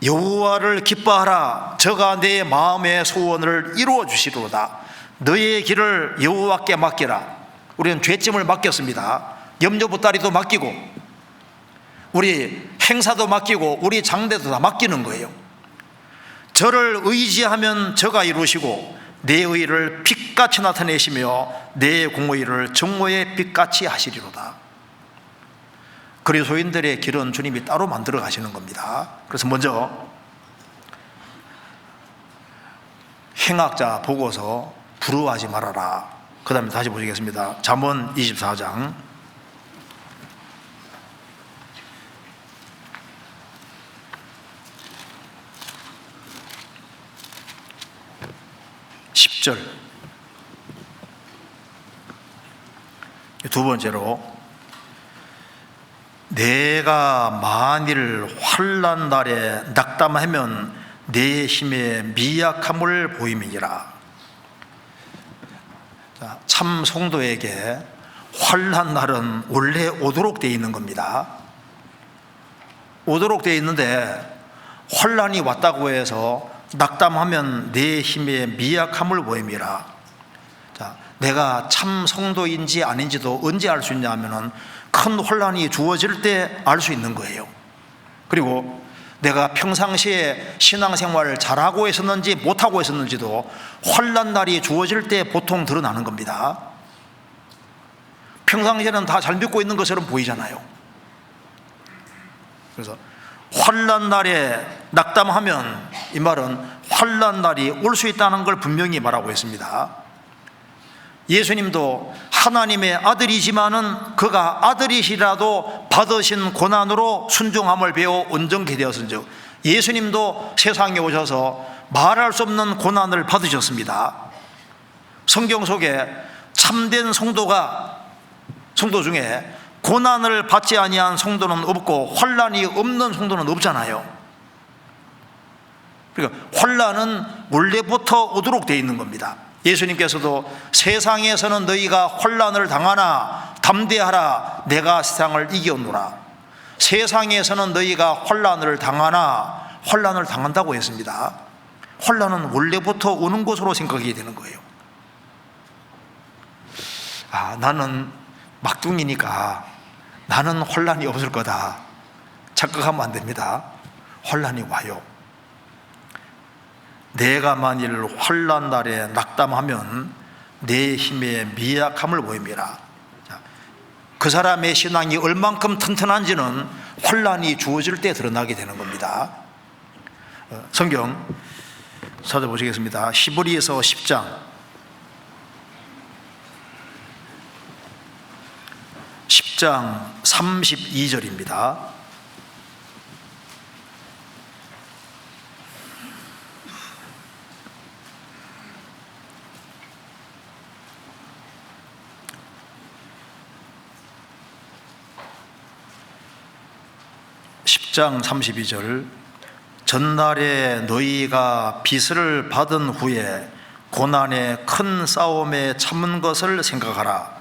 여호와를 기뻐하라. 저가 내 마음의 소원을 이루어 주시리로다. 너의 길을 여호와께 맡기라. 우리는 죄짐을 맡겼습니다. 염려보따리도 맡기고 우리 행사도 맡기고 우리 장례도 다 맡기는 거예요. 저를 의지하면 저가 이루시고 내 의를 빛같이 나타내시며 내 공의를 정오의 빛같이 하시리로다. 그리스도인들의 길은 주님이 따로 만들어 가시는 겁니다. 그래서 먼저 행악자 보고서 부러워하지 말아라. 그 다음에 다시 보시겠습니다. 잠언 24장 10절. 두 번째로 내가 만일 환난 날에 낙담하면 내 힘의 미약함을 보임이니라. 참 성도에게 환난 날은 원래 오도록 되어 있는 겁니다. 오도록 되어 있는데 환난이 왔다고 해서 낙담하면 내 힘의 미약함을 보임이라. 자, 내가 참 성도인지 아닌지도 언제 알 수 있냐면은 큰 혼란이 주어질 때 알 수 있는 거예요. 그리고 내가 평상시에 신앙생활을 잘하고 있었는지 못하고 있었는지도 혼란 날이 주어질 때 보통 드러나는 겁니다. 평상시에는 다 잘 믿고 있는 것처럼 보이잖아요. 그래서 환난 날에 낙담하면 이 말은 환난 날이 올 수 있다는 걸 분명히 말하고 있습니다. 예수님도 하나님의 아들이지만은 그가 아들이시라도 받으신 고난으로 순종함을 배워 온전케 되었은즉 예수님도 세상에 오셔서 말할 수 없는 고난을 받으셨습니다. 성경 속에 참된 성도 중에 고난을 받지 아니한 성도는 없고 환난이 없는 성도는 없잖아요. 그러니까 환난은 원래부터 오도록 되어 있는 겁니다. 예수님께서도 세상에서는 너희가 환난을 당하나 담대하라. 내가 세상을 이겼노라. 세상에서는 너희가 환난을 당하나 환난을 당한다고 했습니다. 환난은 원래부터 오는 것으로 생각이 되는 거예요. 나는 막둥이니까 나는 환난이 없을 거다 착각하면 안 됩니다. 환난이 와요. 내가 만일 환난 날에 낙담하면 내 힘의 미약함을 보임이라. 그 사람의 신앙이 얼만큼 튼튼한지는 환난이 주어질 때 드러나게 되는 겁니다. 성경 찾아보시겠습니다. 히브리서 10장 32절입니다. 장 32절. 전날에 너희가 빚을 받은 후에 고난의 큰 싸움에 참은 것을 생각하라.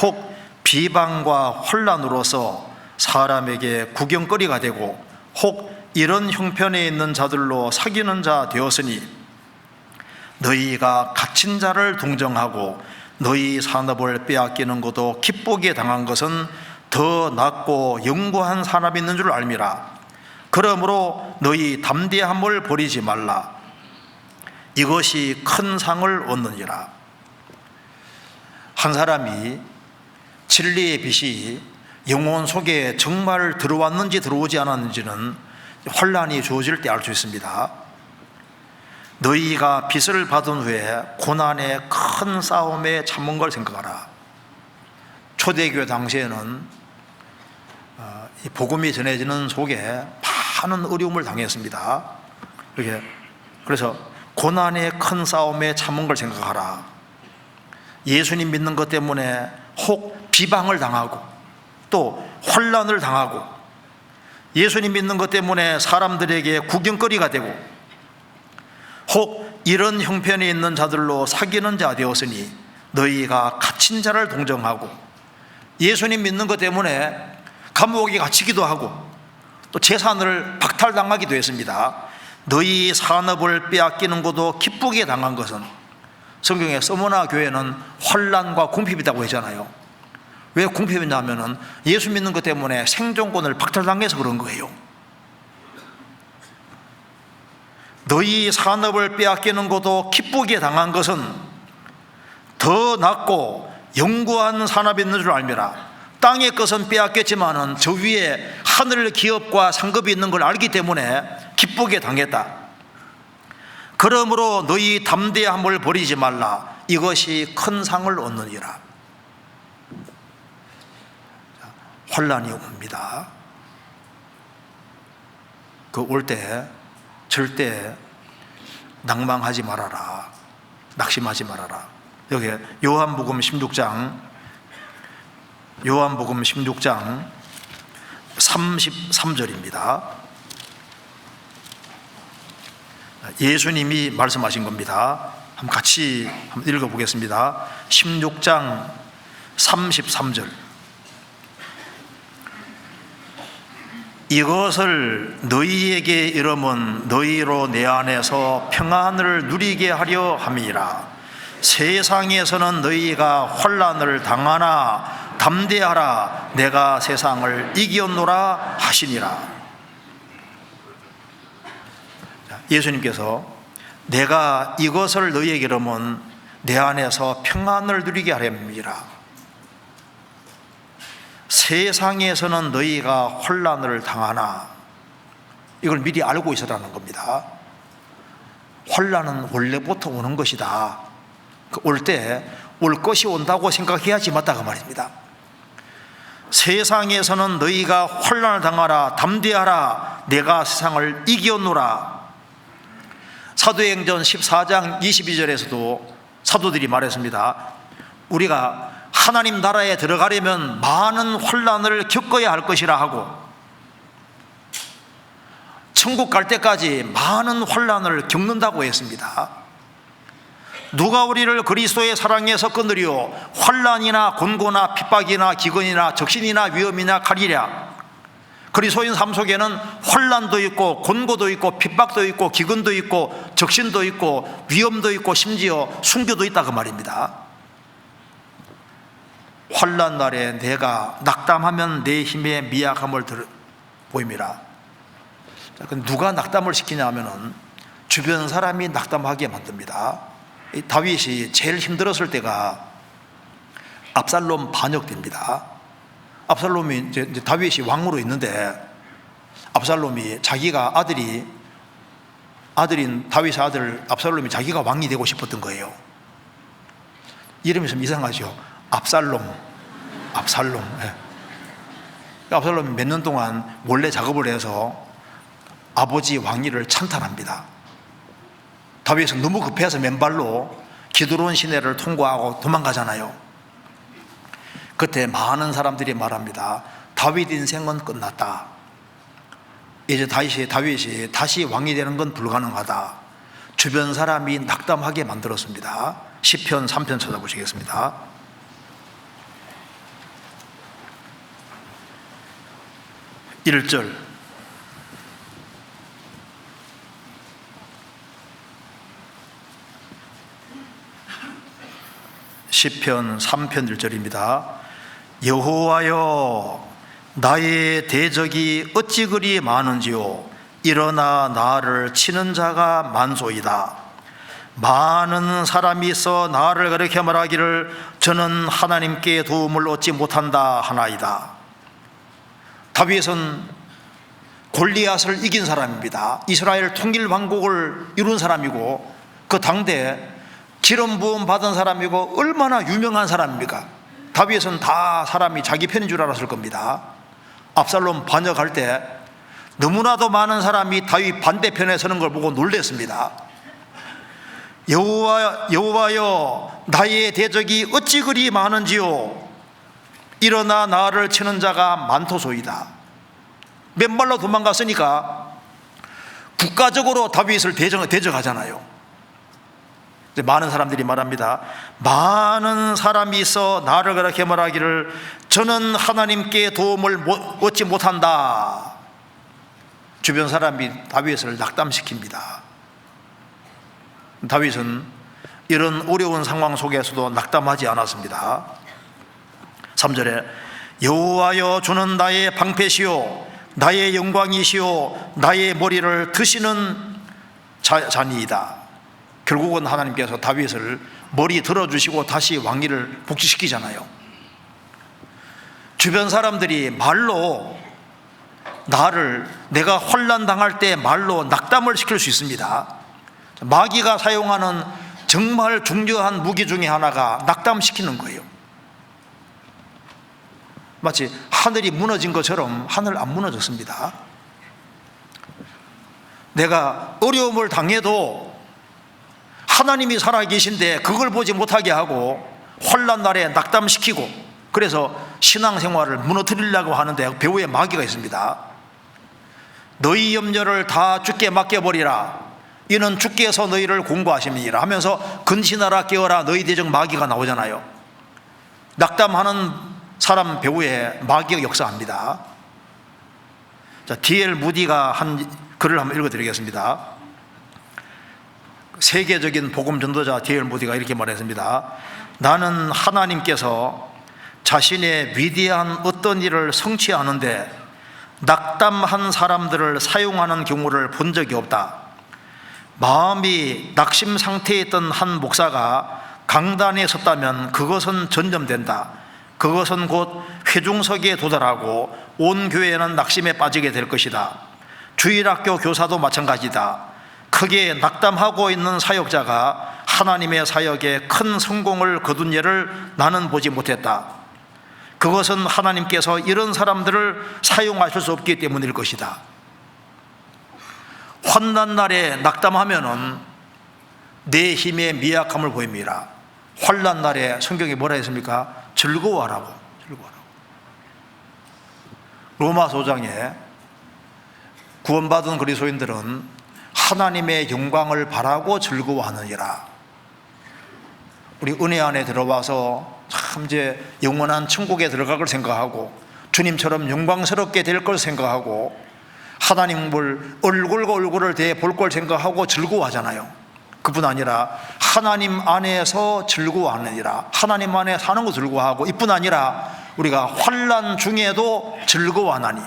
혹 비방과 혼란으로서 사람에게 구경거리가 되고 혹 이런 형편에 있는 자들로 사귀는 자 되었으니 너희가 갇힌 자를 동정하고 너희 산업을 빼앗기는 것도 기쁘게 당한 것은 더 낫고 영구한 산업이 있는 줄 알미라. 그러므로 너희 담대함을 버리지 말라. 이것이 큰 상을 얻느니라. 한 사람이 진리의 빛이 영혼 속에 정말 들어왔는지 들어오지 않았는지는 혼란이 주어질 때 알 수 있습니다. 너희가 빛을 받은 후에 고난의 큰 싸움에 참은 걸 생각하라. 초대교회 당시에는 복음이 전해지는 속에 많은 어려움을 당했습니다. 이렇게 그래서 고난의 큰 싸움에 참은 걸 생각하라. 예수님 믿는 것 때문에 혹 비방을 당하고 또 혼란을 당하고 예수님 믿는 것 때문에 사람들에게 구경거리가 되고 혹 이런 형편에 있는 자들로 사귀는 자 되었으니 너희가 갇힌 자를 동정하고 예수님 믿는 것 때문에 감옥에 갇히기도 하고 또 재산을 박탈당하기도 했습니다. 너희 산업을 빼앗기는 것도 기쁘게 당한 것은, 성경에 서머나 교회는 환난과 궁핍이 있다고 했잖아요. 왜 궁핍이 있냐면은 예수 믿는 것 때문에 생존권을 박탈당해서 그런 거예요. 너희 산업을 빼앗기는 것도 기쁘게 당한 것은 더 낫고 영구한 산업이 있는 줄 알미라. 땅의 것은 빼앗겼지만은 저 위에 하늘 기업과 상급이 있는 걸 알기 때문에 기쁘게 당했다. 그러므로 너희 담대함을 버리지 말라. 이것이 큰 상을 얻느니라. 환난이 옵니다. 그 올 때 절대 낭망하지 말아라. 낙심하지 말아라. 여기 요한복음 16장 33절입니다. 예수님이 말씀하신 겁니다. 한번 같이 한번 읽어보겠습니다. 16장 33절. 이것을 너희에게 이름은 너희로 내 안에서 평안을 누리게 하려 함이라. 세상에서는 너희가 환난을 당하나 담대하라. 내가 세상을 이겼노라 하시니라. 예수님께서 내가 이것을 너희에게 이름은 내 안에서 평안을 누리게 하렵니다. 세상에서는 너희가 환난을 당하나, 이걸 미리 알고 있으라는 겁니다. 환난은 원래부터 오는 것이다. 올 때 올 것이 온다고 생각해야지 맞다 그 말입니다. 세상에서는 너희가 환난을 당하라. 담대하라. 내가 세상을 이겼노라. 사도행전 14장 22절에서도 사도들이 말했습니다. 우리가 하나님 나라에 들어가려면 많은 환난을 겪어야 할 것이라 하고 천국 갈 때까지 많은 환난을 겪는다고 했습니다. 누가 우리를 그리스도의 사랑에서 끊으리요? 환난이나 곤고나 핍박이나 기근이나 적신이나 위험이나 칼이랴. 그리스도인 삶 속에는 환난도 있고 곤고도 있고 핍박도 있고 기근도 있고 적신도 있고 위험도 있고 심지어 순교도 있다 그 말입니다. 환난 날에 내가 낙담하면 내 힘의 미약함을 보임이라. 누가 낙담을 시키냐 하면은 주변 사람이 낙담하게 만듭니다. 다윗이 제일 힘들었을 때가 압살롬 반역입니다. 압살롬이 이제 다윗이 왕으로 있는데 압살롬이 자기가 아들인 다윗의 아들 압살롬이 자기가 왕이 되고 싶었던 거예요. 이름이 좀 이상하죠. 압살롬. 네. 압살롬이 몇 년 동안 몰래 작업을 해서 아버지 왕위를 찬탈합니다. 다윗은 너무 급해서 맨발로 기드론 시내를 통과하고 도망가잖아요. 그때 많은 사람들이 말합니다. 다윗 인생은 끝났다. 이제 다윗이 다시 왕이 되는 건 불가능하다. 주변 사람이 낙담하게 만들었습니다. 시편 3편 찾아보시겠습니다. (1절) 시편 3편 1절입니다. 여호와여, 나의 대적이 어찌 그리 많은지요. 일어나 나를 치는 자가 많소이다. 많은 사람이 있어 나를 가리켜 말하기를 저는 하나님께 도움을 얻지 못한다 하나이다. 다윗은 골리앗을 이긴 사람입니다. 이스라엘 통일 왕국을 이룬 사람이고 그 당대 기름 부음 받은 사람이고 얼마나 유명한 사람입니까? 다윗은 다 사람이 자기 편인 줄 알았을 겁니다. 압살롬 반역할 때 너무나도 많은 사람이 다윗 반대편에 서는 걸 보고 놀랐습니다. 여호와여 나의 대적이 어찌 그리 많은지요. 일어나 나를 치는 자가 많도소이다. 맨발로 도망갔으니까 국가적으로 다윗을 대적하잖아요. 많은 사람들이 말합니다. 많은 사람이 있어 나를 그렇게 말하기를 저는 하나님께 도움을 얻지 못한다. 주변 사람이 다윗을 낙담시킵니다. 다윗은 이런 어려운 상황 속에서도 낙담하지 않았습니다. 3절에 여호와여 주는 나의 방패시요 나의 영광이시요 나의 머리를 드시는 자니이다. 결국은 하나님께서 다윗을 머리 들어주시고 다시 왕위를 복지시키잖아요. 주변 사람들이 말로 내가 혼란 당할 때 말로 낙담을 시킬 수 있습니다. 마귀가 사용하는 정말 중요한 무기 중에 하나가 낙담시키는 거예요. 마치 하늘이 무너진 것처럼 하늘 안 무너졌습니다. 내가 어려움을 당해도 하나님이 살아계신데 그걸 보지 못하게 하고 혼란 날에 낙담시키고, 그래서 신앙생활을 무너뜨리려고 하는데 배후에 마귀가 있습니다. 너희 염려를 다 주께 맡겨버리라. 이는 주께서 너희를 공고하심이니라 하면서 근신하라 깨어라 너희 대적 마귀가 나오잖아요. 낙담하는 사람 배후에 마귀가 역사합니다. 자, D.L. 무디가 한 글을 한번 읽어드리겠습니다. 세계적인 복음 전도자 D.L. 무디가 이렇게 말했습니다. 나는 하나님께서 자신의 위대한 어떤 일을 성취하는데 낙담한 사람들을 사용하는 경우를 본 적이 없다. 마음이 낙심 상태에 있던 한 목사가 강단에 섰다면 그것은 전염된다. 그것은 곧 회중석에 도달하고 온 교회는 낙심에 빠지게 될 것이다. 주일학교 교사도 마찬가지다. 크게 낙담하고 있는 사역자가 하나님의 사역에 큰 성공을 거둔 예를 나는 보지 못했다. 그것은 하나님께서 이런 사람들을 사용하실 수 없기 때문일 것이다. 환난 날에 낙담하면은 내 힘의 미약함을 보입니다. 환난 날에 성경이 뭐라 했습니까? 즐거워하라고. 로마서 5장에 구원받은 그리스도인들은 하나님의 영광을 바라고 즐거워하느니라. 우리 은혜 안에 들어와서 참 이제 영원한 천국에 들어갈 걸 생각하고 주님처럼 영광스럽게 될 걸 생각하고 하나님을 얼굴과 얼굴을 대해 볼 걸 생각하고 즐거워하잖아요. 그뿐 아니라 하나님 안에서 즐거워하느니라. 하나님 안에 사는 거 즐거워하고, 이뿐 아니라 우리가 환난 중에도 즐거워하나니,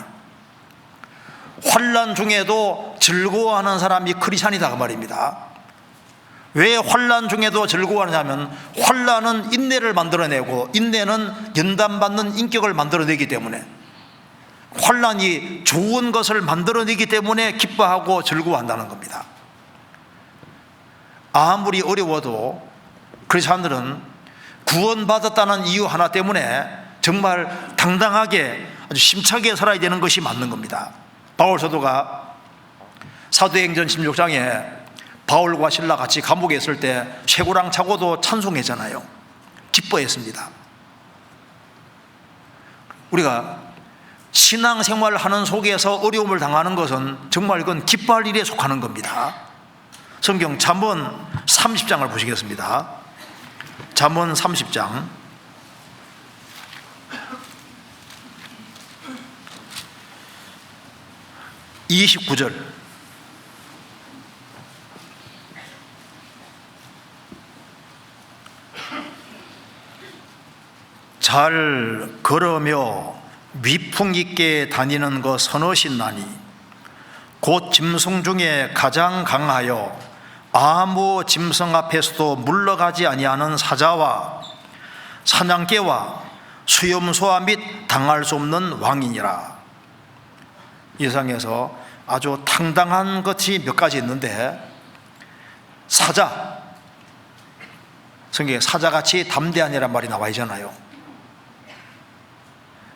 환난 중에도 즐거워하는 사람이 크리스찬이다 그 말입니다. 왜 환난 중에도 즐거워하냐면 환난은 인내를 만들어내고 인내는 연단받는 인격을 만들어내기 때문에, 환난이 좋은 것을 만들어내기 때문에 기뻐하고 즐거워한다는 겁니다. 아무리 어려워도 크리스찬들은 구원받았다는 이유 하나 때문에 정말 당당하게 아주 심차게 살아야 되는 것이 맞는 겁니다. 바울 사도가 사도행전 16장에 바울과 실라 같이 감옥에 있을 때 쇠고랑 차고도 찬송했잖아요. 기뻐했습니다. 우리가 신앙생활을 하는 속에서 어려움을 당하는 것은 정말 이건 기뻐할 일에 속하는 겁니다. 성경 잠언 30장을 보시겠습니다. 잠언 30장 29절. 잘 걸으며 위풍 있게 다니는 것 선하신나니 곧 짐승 중에 가장 강하여 아무 짐승 앞에서도 물러가지 아니하는 사자와 사냥개와 수염소와 및 당할 수 없는 왕이니라. 이 세상에서 아주 당당한 것이 몇 가지 있는데, 사자, 성경에 사자같이 담대하니란 말이 나와 있잖아요.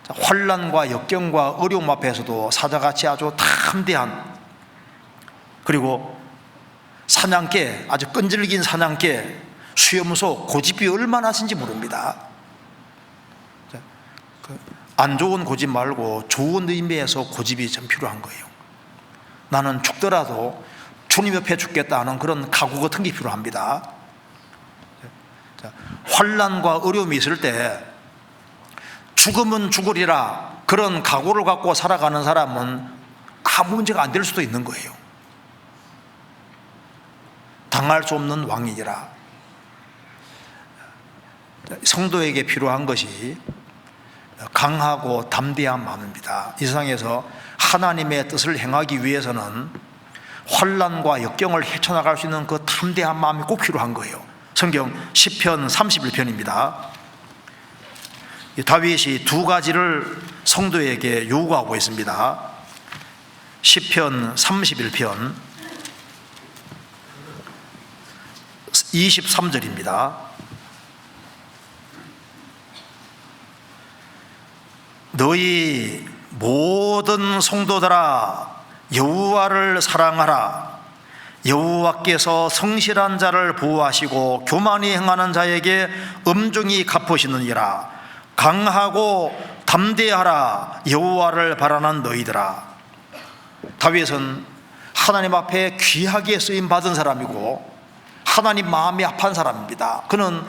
환난과 역경과 어려움 앞에서도 사자같이 아주 담대한, 그리고 사냥개, 아주 끈질긴 사냥개, 수염소, 고집이 얼마나 하신지 모릅니다. 안 좋은 고집 말고 좋은 의미에서 고집이 좀 필요한 거예요. 나는 죽더라도 주님 옆에 죽겠다 하는 그런 각오 같은 게 필요합니다. 환난과 어려움이 있을 때 죽으면 죽으리라 그런 각오를 갖고 살아가는 사람은 아무 문제가 안 될 수도 있는 거예요. 당할 수 없는 왕이니라. 성도에게 필요한 것이 강하고 담대한 마음입니다. 이 세상에서 하나님의 뜻을 행하기 위해서는 환난과 역경을 헤쳐나갈 수 있는 그 담대한 마음이 꼭 필요한 거예요. 성경 시편 31편입니다. 다윗이 두 가지를 성도에게 요구하고 있습니다. 시편 31편 23절입니다. 너희 모든 성도들아 여호와를 사랑하라. 여호와께서 성실한 자를 보호하시고 교만히 행하는 자에게 엄중히 갚으시느니라. 강하고 담대하라. 여호와를 바라는 너희들아. 다윗은 하나님 앞에 귀하게 쓰임 받은 사람이고 하나님 마음이 아픈 사람입니다. 그는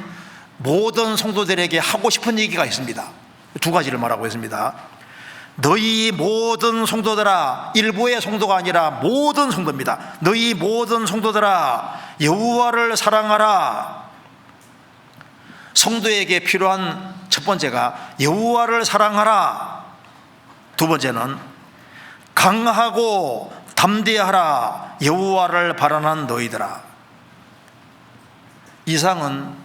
모든 성도들에게 하고 싶은 얘기가 있습니다. 두 가지를 말하고 있습니다. 너희 모든 성도들아, 일부의 성도가 아니라 모든 성도입니다. 너희 모든 성도들아 여호와를 사랑하라. 성도에게 필요한 첫 번째가 여호와를 사랑하라. 두 번째는 강하고 담대하라. 여호와를 바라는 너희들아. 이 세상은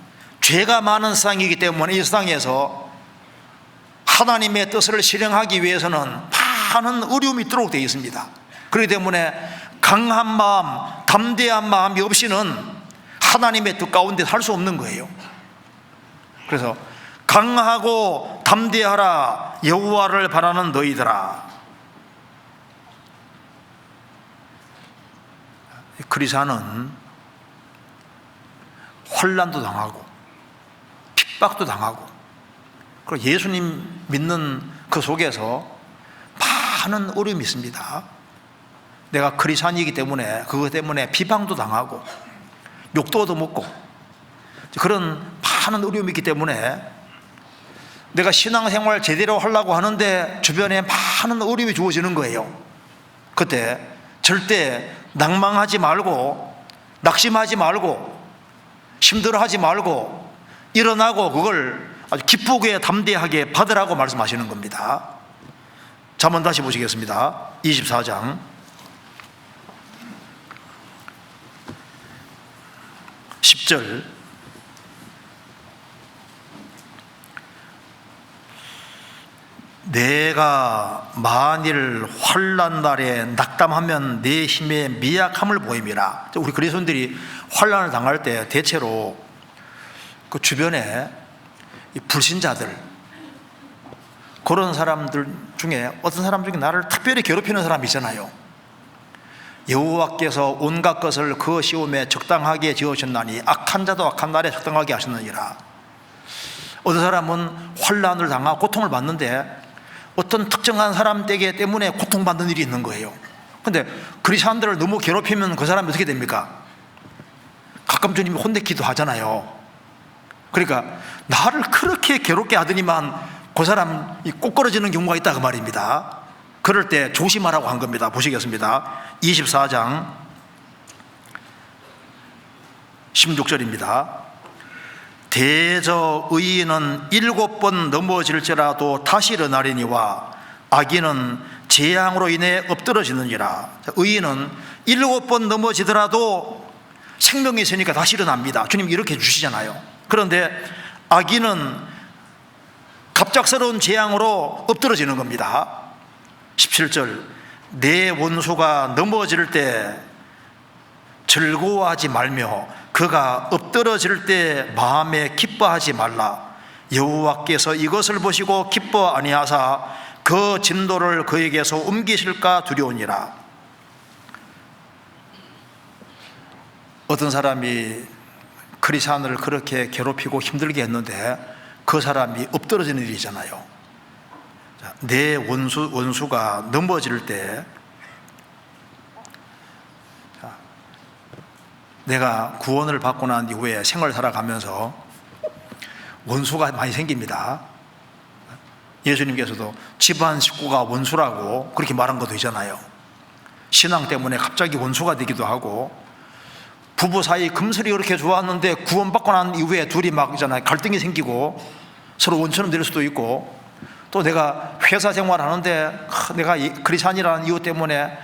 죄가 많은 세상이기 때문에 이 세상에서 하나님의 뜻을 실행하기 위해서는 많은 어려움이 있도록 되어 있습니다. 그렇기 때문에 강한 마음, 담대한 마음이 없이는 하나님의 뜻 가운데 살 수 없는 거예요. 그래서 강하고 담대하라. 여호와를 바라는 너희들아. 그리스도는 환난도 당하고 핍박도 당하고 그리고 예수님 믿는 그 속에서 많은 어려움이 있습니다. 내가 그리스도인이기 때문에 그것 때문에 비방도 당하고 욕도 얻어먹고 그런 많은 어려움이 있기 때문에 내가 신앙생활 제대로 하려고 하는데 주변에 많은 어려움이 주어지는 거예요. 그때 절대 낭망하지 말고 낙심하지 말고 힘들어하지 말고 일어나고 그걸 아주 기쁘게 담대하게 받으라고 말씀하시는 겁니다. 자, 한번 다시 보시겠습니다. 24장 10절 내가 만일 환난 날에 낙담하면 내 힘의 미약함을 보임이라. 우리 그리스도인들이 환난을 당할 때 대체로 그 주변에 이 불신자들 그런 사람들 중에 어떤 사람 중에 나를 특별히 괴롭히는 사람이 있잖아요. 여호와께서 온갖 것을 그 시험에 적당하게 지으셨나니 악한 자도 악한 날에 적당하게 하셨느니라. 어떤 사람은 환난을 당하고 고통을 받는데 어떤 특정한 사람에게 때문에 고통받는 일이 있는 거예요. 그런데 그리스도인들을 너무 괴롭히면 그 사람이 어떻게 됩니까? 가끔 주님이 혼내기도 하잖아요. 그러니까 나를 그렇게 괴롭게 하더니만 그 사람이 꼬꾸러지는 경우가 있다 그 말입니다. 그럴 때 조심하라고 한 겁니다. 보시겠습니다. 24장 16절입니다. 대저 의인은 7번 넘어질지라도 다시 일어나리니와 악인은 재앙으로 인해 엎드러지느니라. 의인은 7번 넘어지더라도 생명이 있으니까 다시 일어납니다. 주님 이렇게 해주시잖아요. 그런데 악인은 갑작스러운 재앙으로 엎드러지는 겁니다. 17절 내 원수가 넘어질 때 즐거워하지 말며 그가 엎드러질 때 마음에 기뻐하지 말라. 여호와께서 이것을 보시고 기뻐 아니하사 그 진노를 그에게서 옮기실까 두려우니라. 어떤 사람이 크리스찬을 그렇게 괴롭히고 힘들게 했는데 그 사람이 엎드러지는 일이잖아요. 내 원수가 넘어질 때 내가 구원을 받고 난 이후에 생활 살아가면서 원수가 많이 생깁니다. 예수님께서도 집안 식구가 원수라고 그렇게 말한 것도 있잖아요. 신앙 때문에 갑자기 원수가 되기도 하고, 부부 사이 금슬이 그렇게 좋았는데 구원받고 난 이후에 둘이 막 있잖아요, 갈등이 생기고 서로 원수는 될 수도 있고, 또 내가 회사 생활하는데 내가 크리스찬이라는 이유 때문에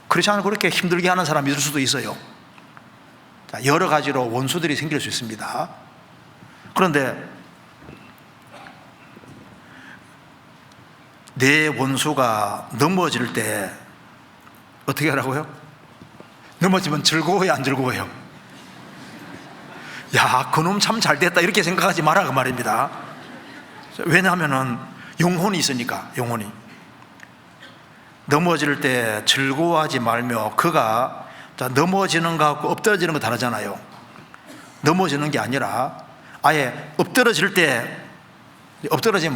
크리스찬을 그렇게 힘들게 하는 사람이 있을 수도 있어요. 여러 가지로 원수들이 생길 수 있습니다. 그런데 내 원수가 넘어질 때 어떻게 하라고요? 넘어지면 즐거워요, 안 즐거워요? 야, 그놈 참 잘됐다 이렇게 생각하지 마라 그 말입니다. 왜냐하면 영혼이 있으니까. 영혼이 넘어질 때 즐거워하지 말며, 그가 넘어지는 거하고 엎드러지는 거 다르잖아요. 넘어지는 게 아니라 아예 엎드러지면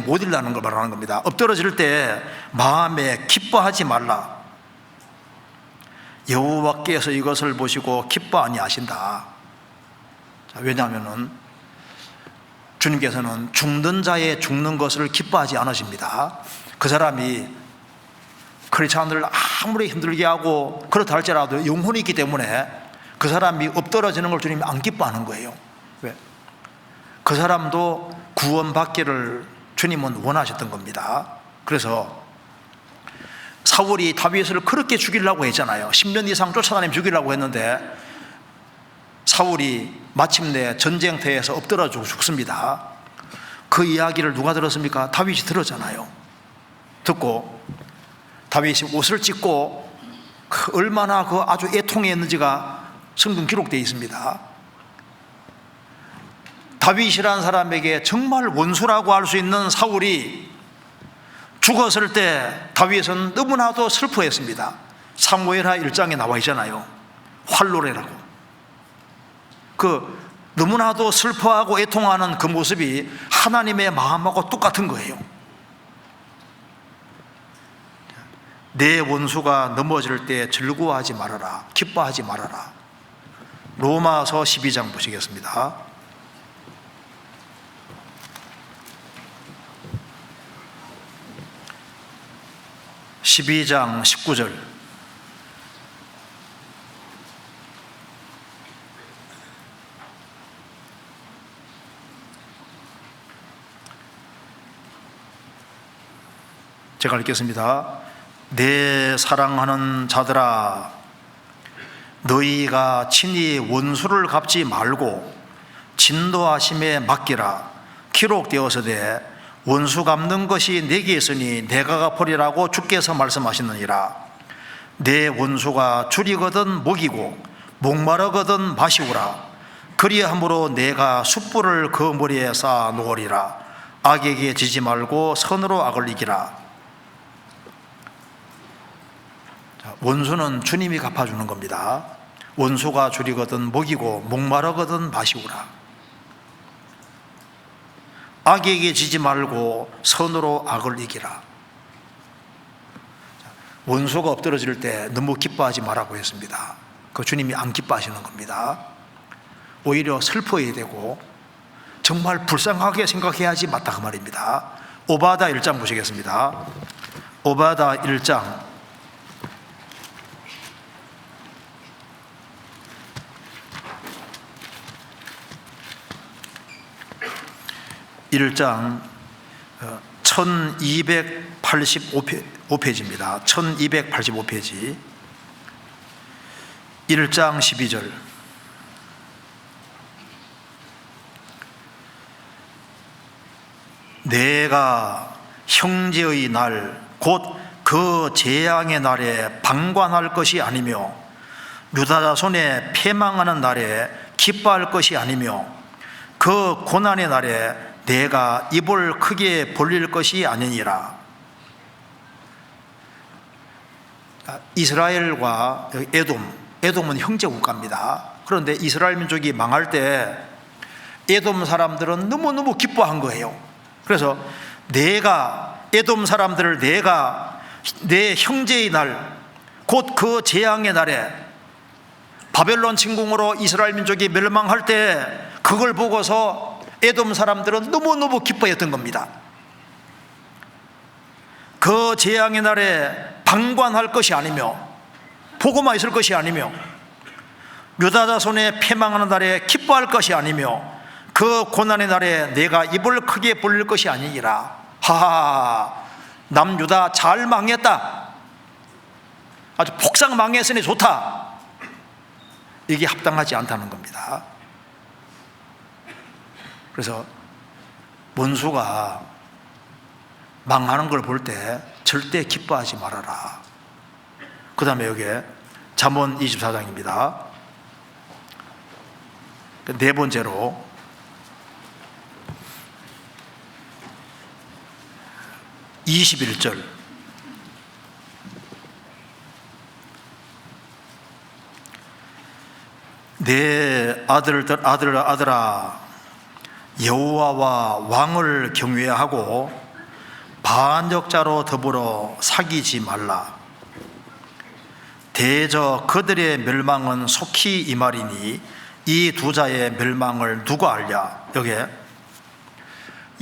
못 일어나는 걸 말하는 겁니다. 엎드러질 때 마음에 기뻐하지 말라. 여호와께서 이것을 보시고 기뻐 아니하신다. 왜냐하면 주님께서는 죽는 자의 죽는 것을 기뻐하지 않으십니다. 그 사람이 크리스찬을 아무리 힘들게 하고 그렇다 할지라도 영혼이 있기 때문에 그 사람이 엎드러지는 걸 주님이 안 기뻐하는 거예요. 왜? 그 사람도 구원받기를 주님은 원하셨던 겁니다. 그래서 사울이 다윗을 그렇게 죽이려고 했잖아요. 10년 이상 쫓아다니며 죽이려고 했는데 사울이 마침내 전쟁터에서 엎드려 죽습니다. 그 이야기를 누가 들었습니까? 다윗이 들었잖아요. 듣고 다윗이 옷을 찢고 얼마나 아주 애통했는지가 성경 기록되어 있습니다. 다윗이라는 사람에게 정말 원수라고 할 수 있는 사울이 죽었을 때 다윗은 너무나도 슬퍼했습니다. 사무엘하 1장에 나와 있잖아요. 활로레라고. 너무나도 슬퍼하고 애통하는 그 모습이 하나님의 마음하고 똑같은 거예요. 내 원수가 넘어질 때 즐거워하지 말아라, 기뻐하지 말아라. 로마서 12장 보시겠습니다. (12장) 19절. 제가 읽겠습니다. 내 사랑하는 자들아, 너희가 친히 원수를 갚지 말고 진노하심에 맡기라. 기록되어서되 원수 갚는 것이 내게 있으니 내가 갚으리라고 주께서 말씀하시느니라. 내 원수가 줄이거든 먹이고 목마르거든 마시우라. 그리함으로 내가 숯불을 그 머리에 쌓아 놓으리라. 악에게 지지 말고 선으로 악을 이기라. 원수는 주님이 갚아주는 겁니다. 원수가 줄이거든 먹이고 목마르거든 마시우라. 악에게 지지 말고 선으로 악을 이기라. 원수가 엎드러질 때 너무 기뻐하지 말라고 했습니다. 그 주님이 안 기뻐하시는 겁니다. 오히려 슬퍼해야 되고 정말 불쌍하게 생각해야지 맞다 그 말입니다. 오바다 1장 보시겠습니다. 오바다 1장 1장 1285페이지입니다. 1285페이지 1장 12절. 내가 형제의 날 곧 그 재앙의 날에 방관할 것이 아니며 유다 자손의 패망하는 날에 기뻐할 것이 아니며 그 고난의 날에 내가 입을 크게 벌릴 것이 아니니라. 이스라엘과 에돔은 형제 국가입니다. 그런데 이스라엘 민족이 망할 때 에돔 사람들은 너무너무 기뻐한 거예요. 그래서 에돔 사람들을 내 형제의 날, 곧 그 재앙의 날에 바벨론 침공으로 이스라엘 민족이 멸망할 때 그걸 보고서 에돔 사람들은 너무너무 기뻐했던 겁니다. 그 재앙의 날에 방관할 것이 아니며 보고만 있을 것이 아니며 유다 자손의 패망하는 날에 기뻐할 것이 아니며 그 고난의 날에 내가 입을 크게 벌릴 것이 아니니라. 하하, 남유다 잘 망했다, 아주 폭삭 망했으니 좋다, 이게 합당하지 않다는 겁니다. 그래서 원수가 망하는 걸 볼 때 절대 기뻐하지 말아라. 그 다음에 여기에 잠언 24장입니다. 네 번째로 21절, 내 아들아 여호와와 왕을 경외하고 반역자로 더불어 사귀지 말라. 대저 그들의 멸망은 속히 임하리니 이 두 자의 멸망을 누가 알랴. 여기에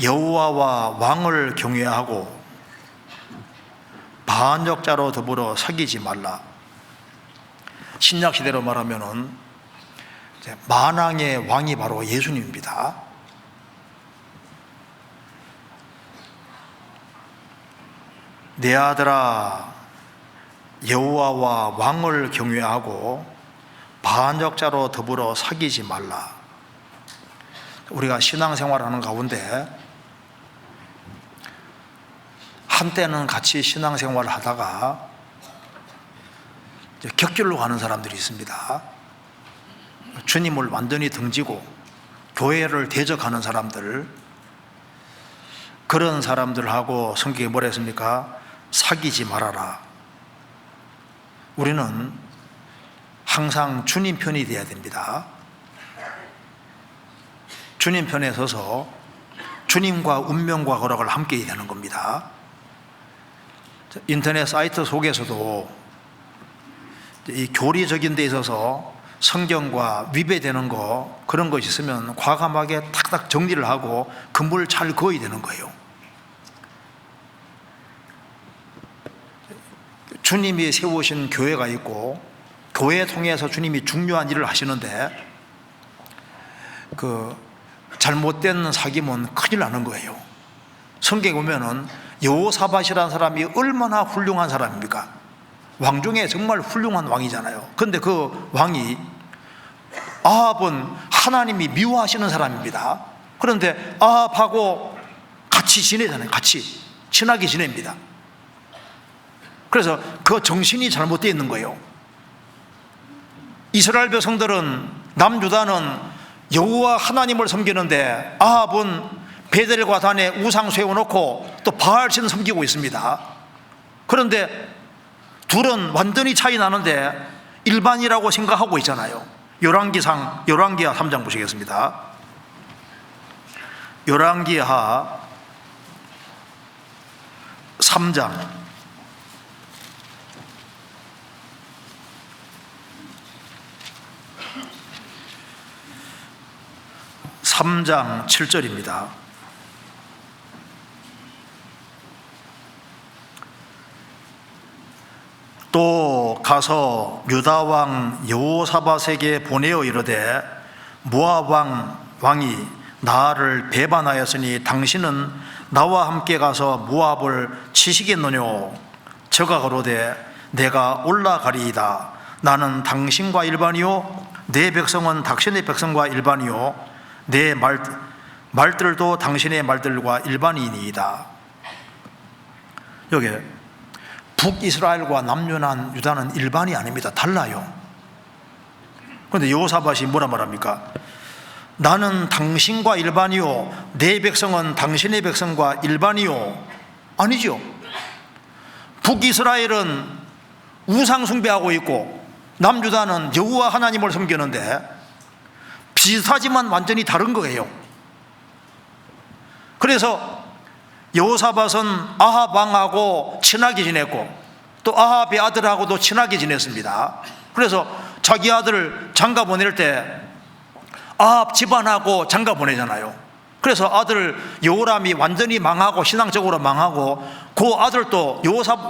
여호와와 왕을 경외하고 반역자로 더불어 사귀지 말라. 신약 시대로 말하면은 만왕의 왕이 바로 예수님입니다. 내 아들아 여호와와 왕을 경외하고 반역자로 더불어 사귀지 말라. 우리가 신앙생활하는 가운데 한때는 같이 신앙생활을 하다가 격결로 가는 사람들이 있습니다. 주님을 완전히 등지고 교회를 대적하는 사람들, 그런 사람들하고 성경이 뭐라 했습니까? 사귀지 말아라. 우리는 항상 주님 편이 되어야 됩니다. 주님 편에 서서 주님과 운명과 거락을 함께 해야 되는 겁니다. 인터넷 사이트 속에서도 이 교리적인 데 있어서 성경과 위배되는 거, 그런 것이 있으면 과감하게 탁탁 정리를 하고 근무를 잘 그어야 되는 거예요. 주님이 세우신 교회가 있고 교회 통해서 주님이 중요한 일을 하시는데 그 잘못된 사귐은 큰일 나는 거예요. 성경에 보면은 여호사밧이라는 사람이 얼마나 훌륭한 사람입니까? 왕 중에 정말 훌륭한 왕이잖아요. 그런데 그 왕이, 아합은 하나님이 미워하시는 사람입니다. 그런데 아합하고 같이 지내잖아요. 같이 친하게 지냅니다. 그래서 그 정신이 잘못되어 있는 거예요. 이스라엘 백성들은, 남유다는 여호와 하나님을 섬기는데 아합은 베델과 단에 우상 세워놓고 또 바알신 섬기고 있습니다. 그런데 둘은 완전히 차이 나는데 일반이라고 생각하고 있잖아요. 열왕기하 3장 보시겠습니다. 열왕기하 3장 7절입니다. 또 가서 유다 왕 여호사밧에게 보내어 이르되 모압 왕이 나를 배반하였으니 당신은 나와 함께 가서 모압을 치시겠느뇨. 저가 가로되 내가 올라가리이다. 나는 당신과 일반이요 내 백성은 당신의 백성과 일반이요 내 말들도 당신의 말들과 일반이니이다. 여기 북이스라엘과 남유다는 일반이 아닙니다. 달라요. 그런데 여호사밧이 뭐라 말합니까? 나는 당신과 일반이요 내 백성은 당신의 백성과 일반이요. 아니죠. 북이스라엘은 우상 숭배하고 있고 남유다는 여호와 하나님을 섬기는데 비슷하지만 완전히 다른 거예요. 그래서 여호사밧은 아합 왕하고 친하게 지냈고 또 아합의 아들하고도 친하게 지냈습니다. 그래서 자기 아들을 장가 보낼 때 아합 집안하고 장가 보내잖아요. 그래서 아들 여호람이 완전히 망하고 신앙적으로 망하고 그 아들도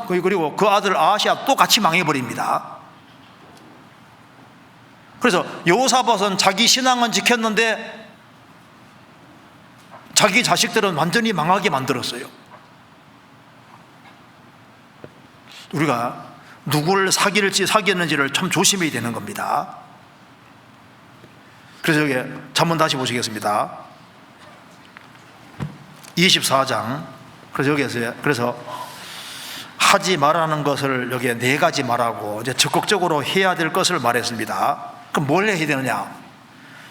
그리고 그 아들 아하시아 또 같이 망해버립니다. 그래서 여호사밧은 자기 신앙은 지켰는데 자기 자식들은 완전히 망하게 만들었어요. 우리가 누구를 사귀었는지를 참 조심해야 되는 겁니다. 그래서 여기 잠문 다시 보시겠습니다. 24장. 그래서 하지 말라는 것을 여기에 4가지 말하고 이제 적극적으로 해야 될 것을 말했습니다. 그럼 뭘 해야 되느냐?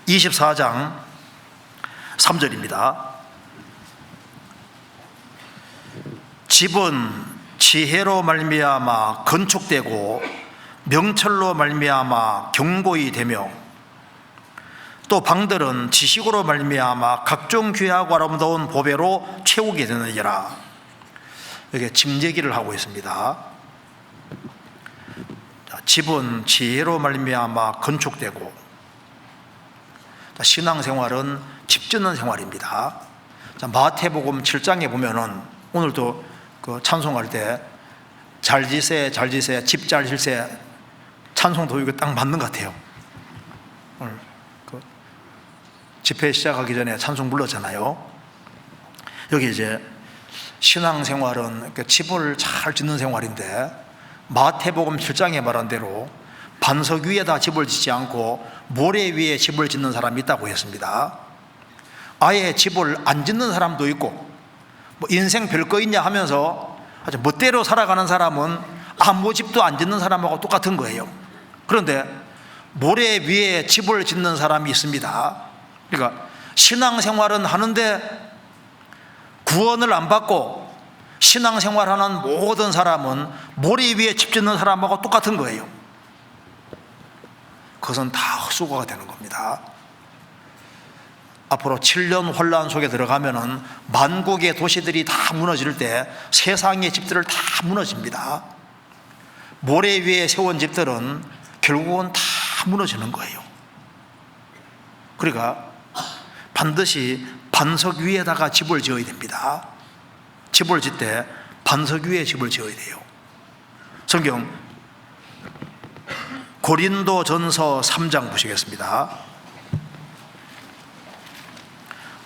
24장 3절입니다. 집은 지혜로 말미암아 건축되고 명철로 말미암아 견고히 되며 또 방들은 지식으로 말미암아 각종 귀하고 아름다운 보배로 채우게 되느니라. 여기 집 얘기를 하고 있습니다. 집은 지혜로 말미암아 건축되고, 신앙생활은 집 짓는 생활입니다. 마태복음 7장에 보면은 오늘도 그 찬송할 때 잘 지세 잘 지세 집 잘 질세 찬송도 이거 딱 맞는 것 같아요. 오늘 그 집회 시작하기 전에 찬송 불렀잖아요. 여기 이제 신앙생활은 집을 잘 짓는 생활인데 마태복음 7장에 말한 대로 반석 위에다 집을 짓지 않고 모래 위에 집을 짓는 사람이 있다고 했습니다. 아예 집을 안 짓는 사람도 있고 뭐 인생 별거 있냐 하면서 아주 멋대로 살아가는 사람은 아무 집도 안 짓는 사람하고 똑같은 거예요. 그런데 모래 위에 집을 짓는 사람이 있습니다. 그러니까 신앙생활은 하는데 구원을 안 받고 신앙생활하는 모든 사람은 모래 위에 집 짓는 사람하고 똑같은 거예요. 그것은 다 헛수고가 되는 겁니다. 앞으로 7년 혼란 속에 들어가면은 만국의 도시들이 다 무너질 때 세상의 집들을 다 무너집니다. 모래 위에 세운 집들은 결국은 다 무너지는 거예요. 그러니까 반드시 반석 위에다가 집을 지어야 됩니다. 집을 짓 때 반석 위에 집을 지어야 돼요. 성경 고린도전서 3장 보시겠습니다.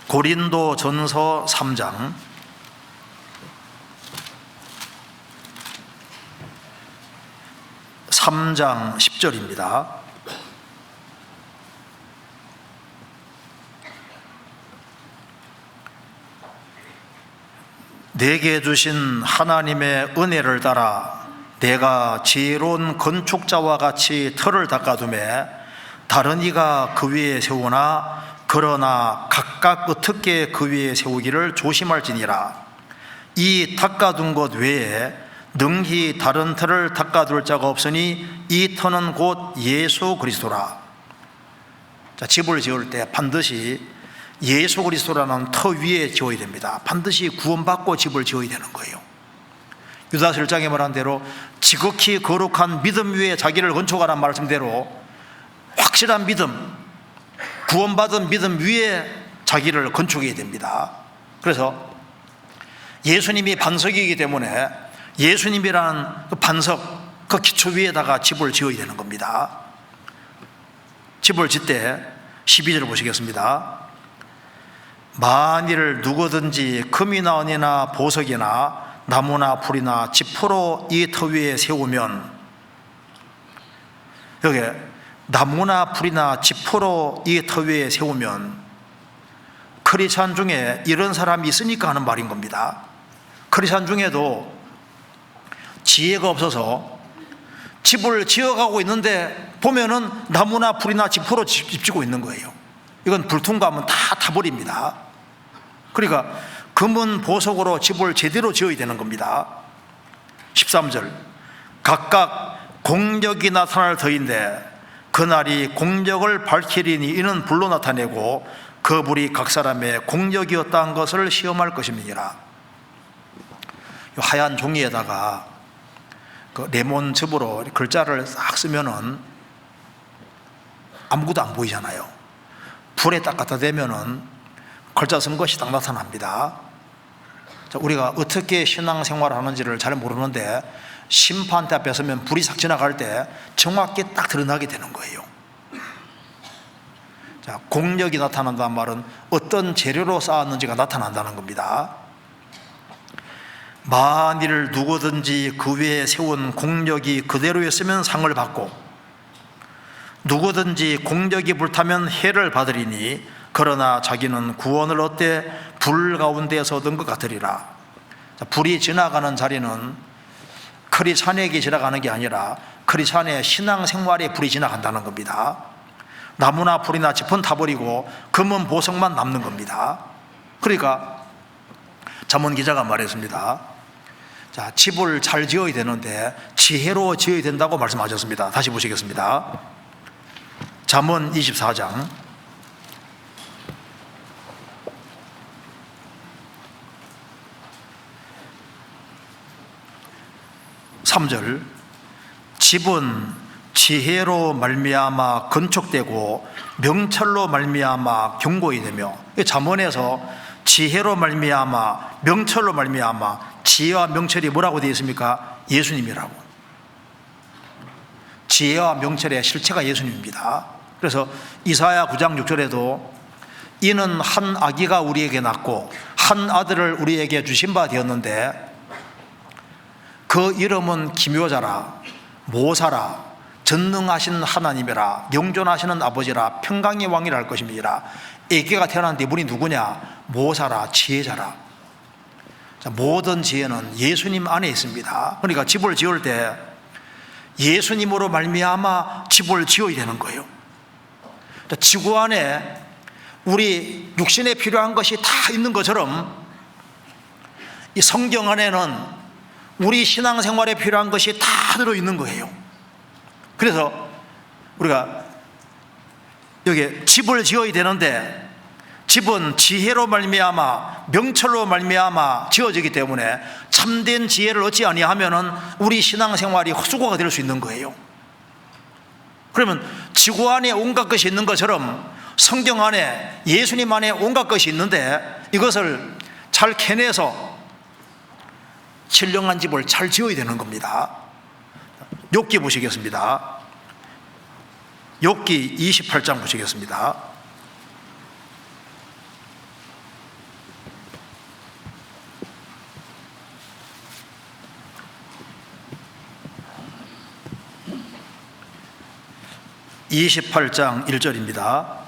고린도전서 3장 10절입니다. 내게 주신 하나님의 은혜를 따라 내가 지혜로운 건축자와 같이 터를 닦아두매 다른 이가 그 위에 세우나 그러나 각각 어떻게 그 위에 세우기를 조심할지니라. 이 닦아둔 것 외에 능히 다른 터를 닦아둘 자가 없으니 이 터는 곧 예수 그리스도라. 자, 집을 지을 때 반드시 예수 그리스도라는 터 위에 지어야 됩니다. 반드시 구원받고 집을 지어야 되는 거예요. 유다서 1장에 말한 대로 지극히 거룩한 믿음 위에 자기를 건축하라는 말씀대로 확실한 믿음, 구원받은 믿음 위에 자기를 건축해야 됩니다. 그래서 예수님이 반석이기 때문에 예수님이라는 그 반석, 그 기초 위에다가 집을 지어야 되는 겁니다. 집을 짓때 12절을 보시겠습니다. 만일 누구든지 금이나 은이나 보석이나 나무나 풀이나 지푸로 이 터 위에 세우면, 여기 나무나 풀이나 지푸로 이 터 위에 세우면 크리스찬 중에 이런 사람이 있으니까 하는 말인 겁니다. 크리스찬 중에도 지혜가 없어서 집을 지어가고 있는데 보면은 나무나 풀이나 지푸로 집 짓고 있는 거예요. 이건 불통감은 다 타버립니다. 그러니까 금은 보석으로 집을 제대로 지어야 되는 겁니다. 13절 각각 공력이 나타날 터인데 그 그날이 공적을 밝히리니 이는 불로 나타내고 그 불이 각 사람의 공적이었다는 것을 시험할 것임이니라. 하얀 종이에다가 그 레몬즙으로 글자를 싹 쓰면은 아무것도 안 보이잖아요. 불에 딱 갖다 대면은 글자 쓴 것이 딱 나타납니다. 자, 우리가 어떻게 신앙생활을 하는지를 잘 모르는데 심판대 앞에 서면 불이 싹 지나갈 때 정확히 딱 드러나게 되는 거예요. 자, 공력이 나타난다는 말은 어떤 재료로 쌓았는지가 나타난다는 겁니다. 만일 누구든지 그 위에 세운 공력이 그대로였으면 상을 받고 누구든지 공력이 불타면 해를 받으리니 그러나 자기는 구원을 얻되 불 가운데서 얻은 것 같으리라. 자, 불이 지나가는 자리는 크리스찬에게 지나가는 게 아니라 크리스찬의 신앙생활에 불이 지나간다는 겁니다. 나무나 풀이나 짚은 타버리고 금은 보석만 남는 겁니다. 그러니까 잠언 기자가 말했습니다. 자, 집을 잘 지어야 되는데 지혜로 지어야 된다고 말씀하셨습니다. 다시 보시겠습니다. 잠언 24장 3절 집은 지혜로 말미암아 건축되고 명철로 말미암아 견고히 되며, 잠언에서 지혜로 말미암아 명철로 말미암아, 지혜와 명철이 뭐라고 되어 있습니까? 예수님이라고. 지혜와 명철의 실체가 예수님입니다. 그래서 이사야 9장 6절에도 이는 한 아기가 우리에게 낳고 한 아들을 우리에게 주신 바 되었는데 그 이름은 기묘자라 모사라 전능하신 하나님이라 영존하시는 아버지라 평강의 왕이라 할 것임이라. 아기가 태어났는데 이분이 누구냐? 모사라, 지혜자라. 자, 모든 지혜는 예수님 안에 있습니다. 그러니까 집을 지을 때 예수님으로 말미암아 집을 지어야 되는 거예요. 자, 지구 안에 우리 육신에 필요한 것이 다 있는 것처럼 이 성경 안에는 우리 신앙생활에 필요한 것이 다 들어있는 거예요. 그래서 우리가 여기 집을 지어야 되는데 집은 지혜로 말미암아 명철로 말미암아 지어지기 때문에 참된 지혜를 얻지 아니하면은 우리 신앙생활이 헛수고가 될 수 있는 거예요. 그러면 지구 안에 온갖 것이 있는 것처럼 성경 안에 예수님 안에 온갖 것이 있는데 이것을 잘 캐내서 신령한 집을 잘 지어야 되는 겁니다. 욥기 보시겠습니다. 욥기 28장 보시겠습니다. (28장) 1절입니다.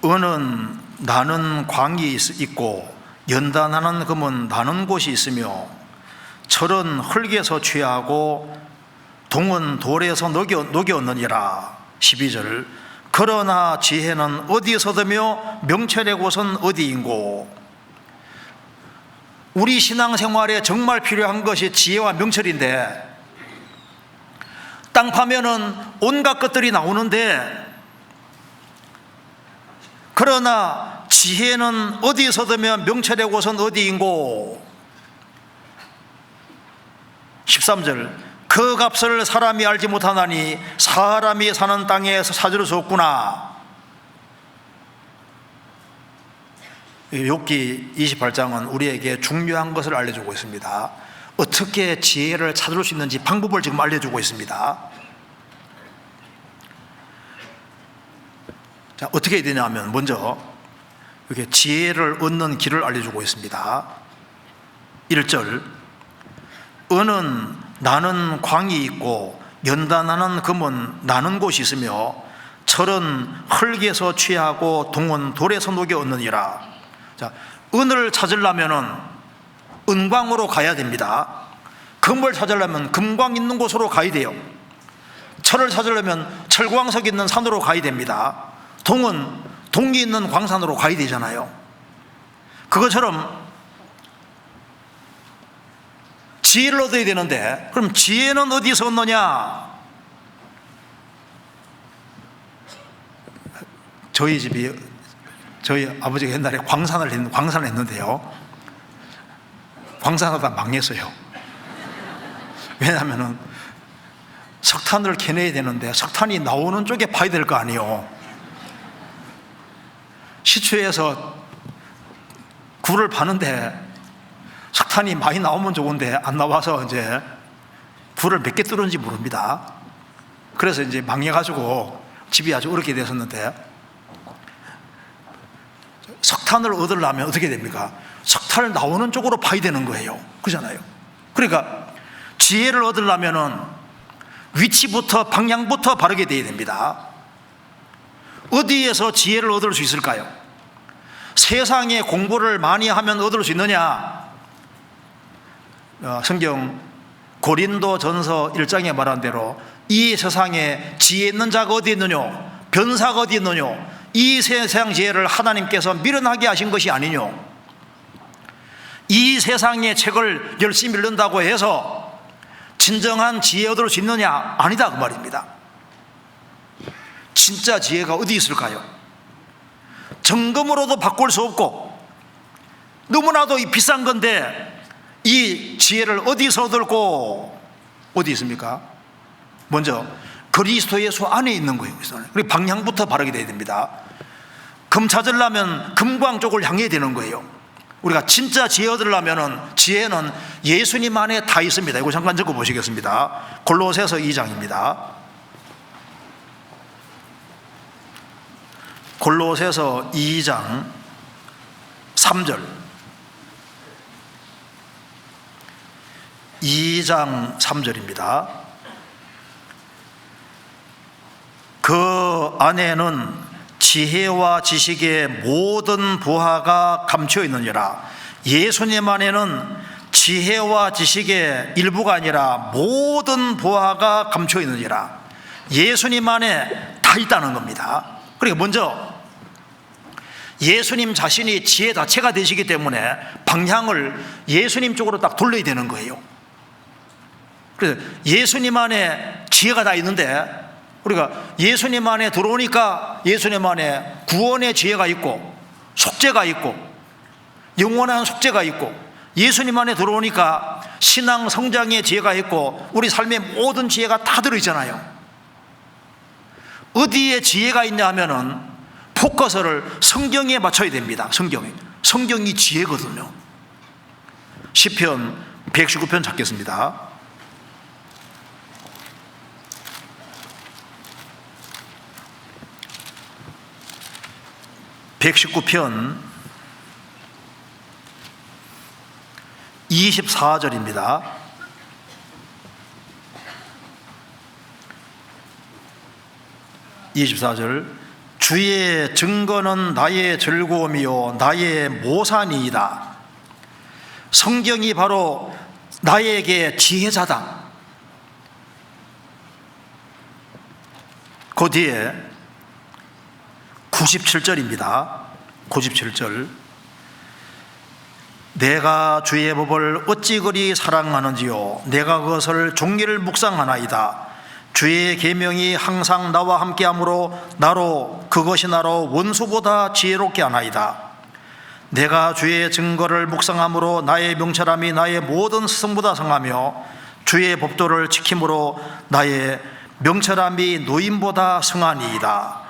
은은 나는 광이 있고 연단하는 금은 나는 곳이 있으며 철은 흙에서 취하고 동은 돌에서 녹여얻느니라. 12절 그러나 지혜는 어디에서 얻으며 명철의 곳은 어디인고. 우리 신앙생활에 정말 필요한 것이 지혜와 명철인데 땅 파면은 온갖 것들이 나오는데 그러나 지혜는 어디에서 얻으며 명철의 곳은 어디인고. 13절 그 값을 사람이 알지 못하나니 사람이 사는 땅에서 찾을 수 없구나. 욥기 28장은 우리에게 중요한 것을 알려주고 있습니다. 어떻게 지혜를 찾을 수 있는지 방법을 지금 알려주고 있습니다. 자, 어떻게 해야 되냐면 먼저 이렇게 지혜를 얻는 길을 알려주고 있습니다. 1절 은은 나는 광이 있고 연단하는 금은 나는 곳이 있으며 철은 흙에서 취하고 동은 돌에서 녹여 얻느니라. 자, 은을 찾으려면은 은광으로 가야 됩니다. 금을 찾으려면 금광 있는 곳으로 가야 돼요. 철을 찾으려면 철광석 있는 산으로 가야 됩니다. 동은 동이 있는 광산으로 가야 되잖아요. 그것처럼 지혜를 얻어야 되는데, 그럼 지혜는 어디서 얻느냐? 저희 아버지가 옛날에 광산을 했는데요, 광산하다 망했어요. 왜냐하면 석탄을 캐내야 되는데 석탄이 나오는 쪽에 파야 될 거 아니에요. 시추에서 굴을 파는데 석탄이 많이 나오면 좋은데 안 나와서 이제 굴을 몇 개 뚫었는지 모릅니다. 그래서 이제 망해가지고 집이 아주 어렵게 됐었는데, 석탄을 얻으려면 어떻게 됩니까? 석탄을 나오는 쪽으로 파야 되는 거예요. 그렇잖아요. 그러니까 지혜를 얻으려면은 위치부터 방향부터 바르게 돼야 됩니다. 어디에서 지혜를 얻을 수 있을까요? 세상에 공부를 많이 하면 얻을 수 있느냐? 성경 고린도전서 1장에 말한 대로 이 세상에 지혜 있는 자가 어디 있느냐? 변사가 어디 있느냐? 이 세상 지혜를 하나님께서 미련하게 하신 것이 아니뇨. 이 세상의 책을 열심히 읽는다고 해서 진정한 지혜 얻을 수 있느냐? 아니다, 그 말입니다. 진짜 지혜가 어디 있을까요? 정금으로도 바꿀 수 없고 너무나도 비싼 건데 이 지혜를 어디서 얻을고? 어디 있습니까? 먼저 그리스도 예수 안에 있는 거예요. 그리고 방향부터 바르게 돼야 됩니다. 금 찾으려면 금광 쪽을 향해야 되는 거예요. 우리가 진짜 지혜 얻으려면 지혜는 예수님 안에 다 있습니다. 이거 잠깐 적어 보시겠습니다. 골로새서 2장입니다. 골로새서 2장 3절, 2장 3절입니다. 그 안에는 지혜와 지식의 모든 부하가 감추어 있느니라. 예수님 안에는 지혜와 지식의 일부가 아니라 모든 부하가 감추어 있느니라. 예수님 안에 다 있다는 겁니다. 그러니까 먼저 예수님 자신이 지혜 자체가 되시기 때문에 방향을 예수님 쪽으로 딱 돌려야 되는 거예요. 그래서 예수님 안에 지혜가 다 있는데, 우리가 예수님 안에 들어오니까 예수님 안에 구원의 지혜가 있고 속죄가 있고 영원한 속죄가 있고, 예수님 안에 들어오니까 신앙 성장의 지혜가 있고 우리 삶의 모든 지혜가 다 들어있잖아요. 어디에 지혜가 있냐 하면은 포커스를 성경에 맞춰야 됩니다. 성경이 지혜거든요. 시편 119편 찾겠습니다. (119편) 24절입니다. 주의 증거는 나의 즐거움이요 나의 모산이이다. 성경이 바로 나에게 지혜자다. 그 뒤에 97절입니다. 97절. 내가 주의 법을 어찌 그리 사랑하는지요 내가 그것을 종일 묵상하나이다. 주의 계명이 항상 나와 함께하므로 그것이 나로 원수보다 지혜롭게 하나이다. 내가 주의 증거를 묵상함으로 나의 명철함이 나의 모든 스승보다 성하며 주의 법도를 지킴으로 나의 명철함이 노인보다 성하니이다.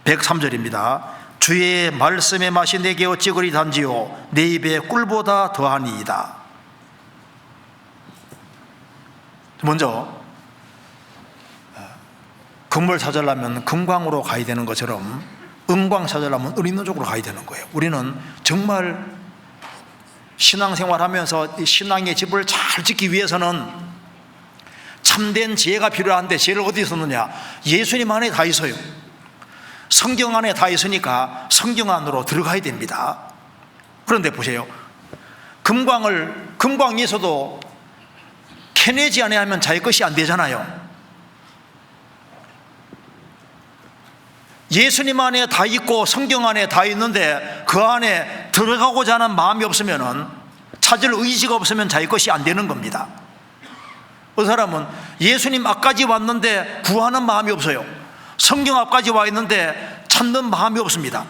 103절입니다. 주의 말씀의 맛이 내게 어찌 그리 단지요 내 입에 꿀보다 더하니이다. 먼저 금을 찾으려면 금광으로 가야 되는 것처럼 은광 찾으려면 은 있는 쪽으로 가야 되는 거예요. 우리는 정말 신앙생활하면서 신앙의 집을 잘 짓기 위해서는 참된 지혜가 필요한데, 지혜를 어디서 얻느냐? 예수님 안에 다 있어요. 성경 안에 다 있으니까 성경 안으로 들어가야 됩니다. 그런데 보세요, 금광에서도 캐내지 않으면 자기 것이 안 되잖아요. 예수님 안에 다 있고 성경 안에 다 있는데 그 안에 들어가고자 하는 마음이 없으면 찾을 의지가 없으면 자기 것이 안 되는 겁니다. 그 사람은 예수님 앞까지 왔는데 구하는 마음이 없어요. 성경 앞까지 와 있는데 찾는 마음이 없습니다.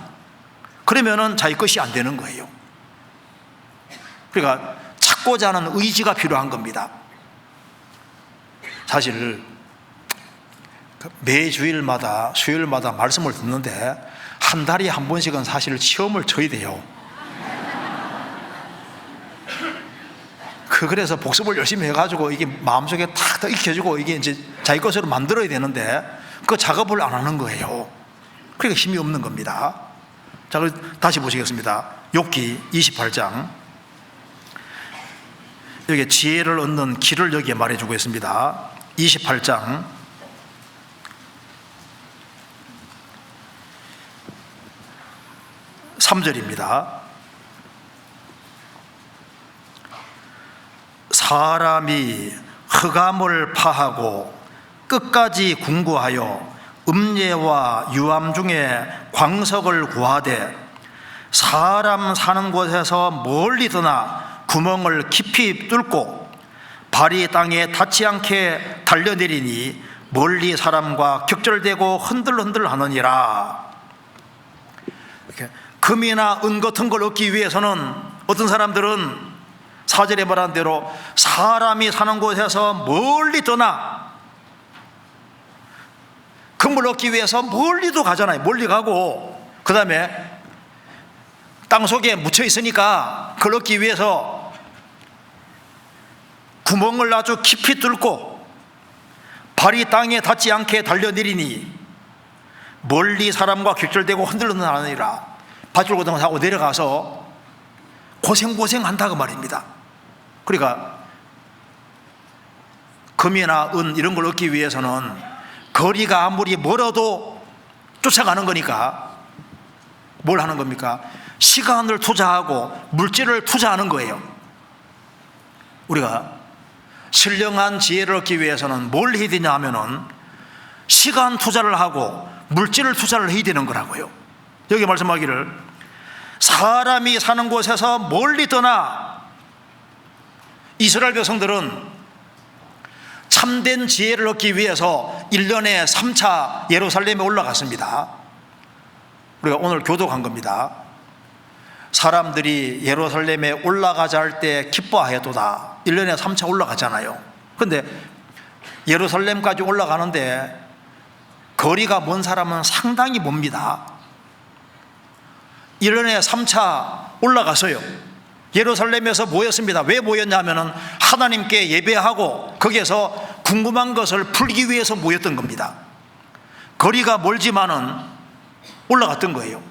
그러면은 자기 것이 안 되는 거예요. 그러니까 찾고자 하는 의지가 필요한 겁니다. 사실 매 주일마다 수요일마다 말씀을 듣는데 한 달에 한 번씩은 사실 시험을 쳐야 돼요. 그래서 복습을 열심히 해가지고 이게 마음속에 탁 익혀지고 이게 이제 자기 것으로 만들어야 되는데 그 작업을 안 하는 거예요. 그러니까 힘이 없는 겁니다. 자, 다시 보시겠습니다. 욥기 28장. 여기 지혜를 얻는 길을 여기에 말해주고 있습니다. 28장 3절입니다. 사람이 흑암을 파하고 끝까지 궁구하여 음녀와 유암 중에 광석을 구하되 사람 사는 곳에서 멀리 떠나 구멍을 깊이 뚫고 발이 땅에 닿지 않게 달려내리니 멀리 사람과 격절되고 흔들흔들 하느니라. 이렇게 금이나 은 같은 걸 얻기 위해서는 어떤 사람들은 4절에 말한 대로 사람이 사는 곳에서 멀리 떠나 금을 얻기 위해서 멀리도 가잖아요. 멀리 가고 그 다음에 땅속에 묻혀 있으니까 그걸 얻기 위해서 구멍을 아주 깊이 뚫고 발이 땅에 닿지 않게 달려내리니 멀리 사람과 격절되고 흔들리는 하느니라. 밧줄고등 하고 내려가서 고생한다 그 말입니다. 그러니까 금이나 은 이런 걸 얻기 위해서는 거리가 아무리 멀어도 쫓아가는 거니까 뭘 하는 겁니까? 시간을 투자하고 물질을 투자하는 거예요. 우리가 신령한 지혜를 얻기 위해서는 뭘 해야 되냐 하면은 시간 투자를 하고 물질을 투자를 해야 되는 거라고요. 여기 말씀하기를 사람이 사는 곳에서 멀리 떠나. 이스라엘 백성들은 참된 지혜를 얻기 위해서 1년에 3차 예루살렘에 올라갔습니다. 우리가 오늘 교독한 겁니다. 사람들이 예루살렘에 올라가자 할 때 기뻐하였도다. 1년에 3차 올라가잖아요. 그런데 예루살렘까지 올라가는데 거리가 먼 사람은 상당히 멉니다. 1년에 3차 올라가서요 예루살렘에서 모였습니다. 왜 모였냐면은 하나님께 예배하고 거기에서 궁금한 것을 풀기 위해서 모였던 겁니다. 거리가 멀지만은 올라갔던 거예요.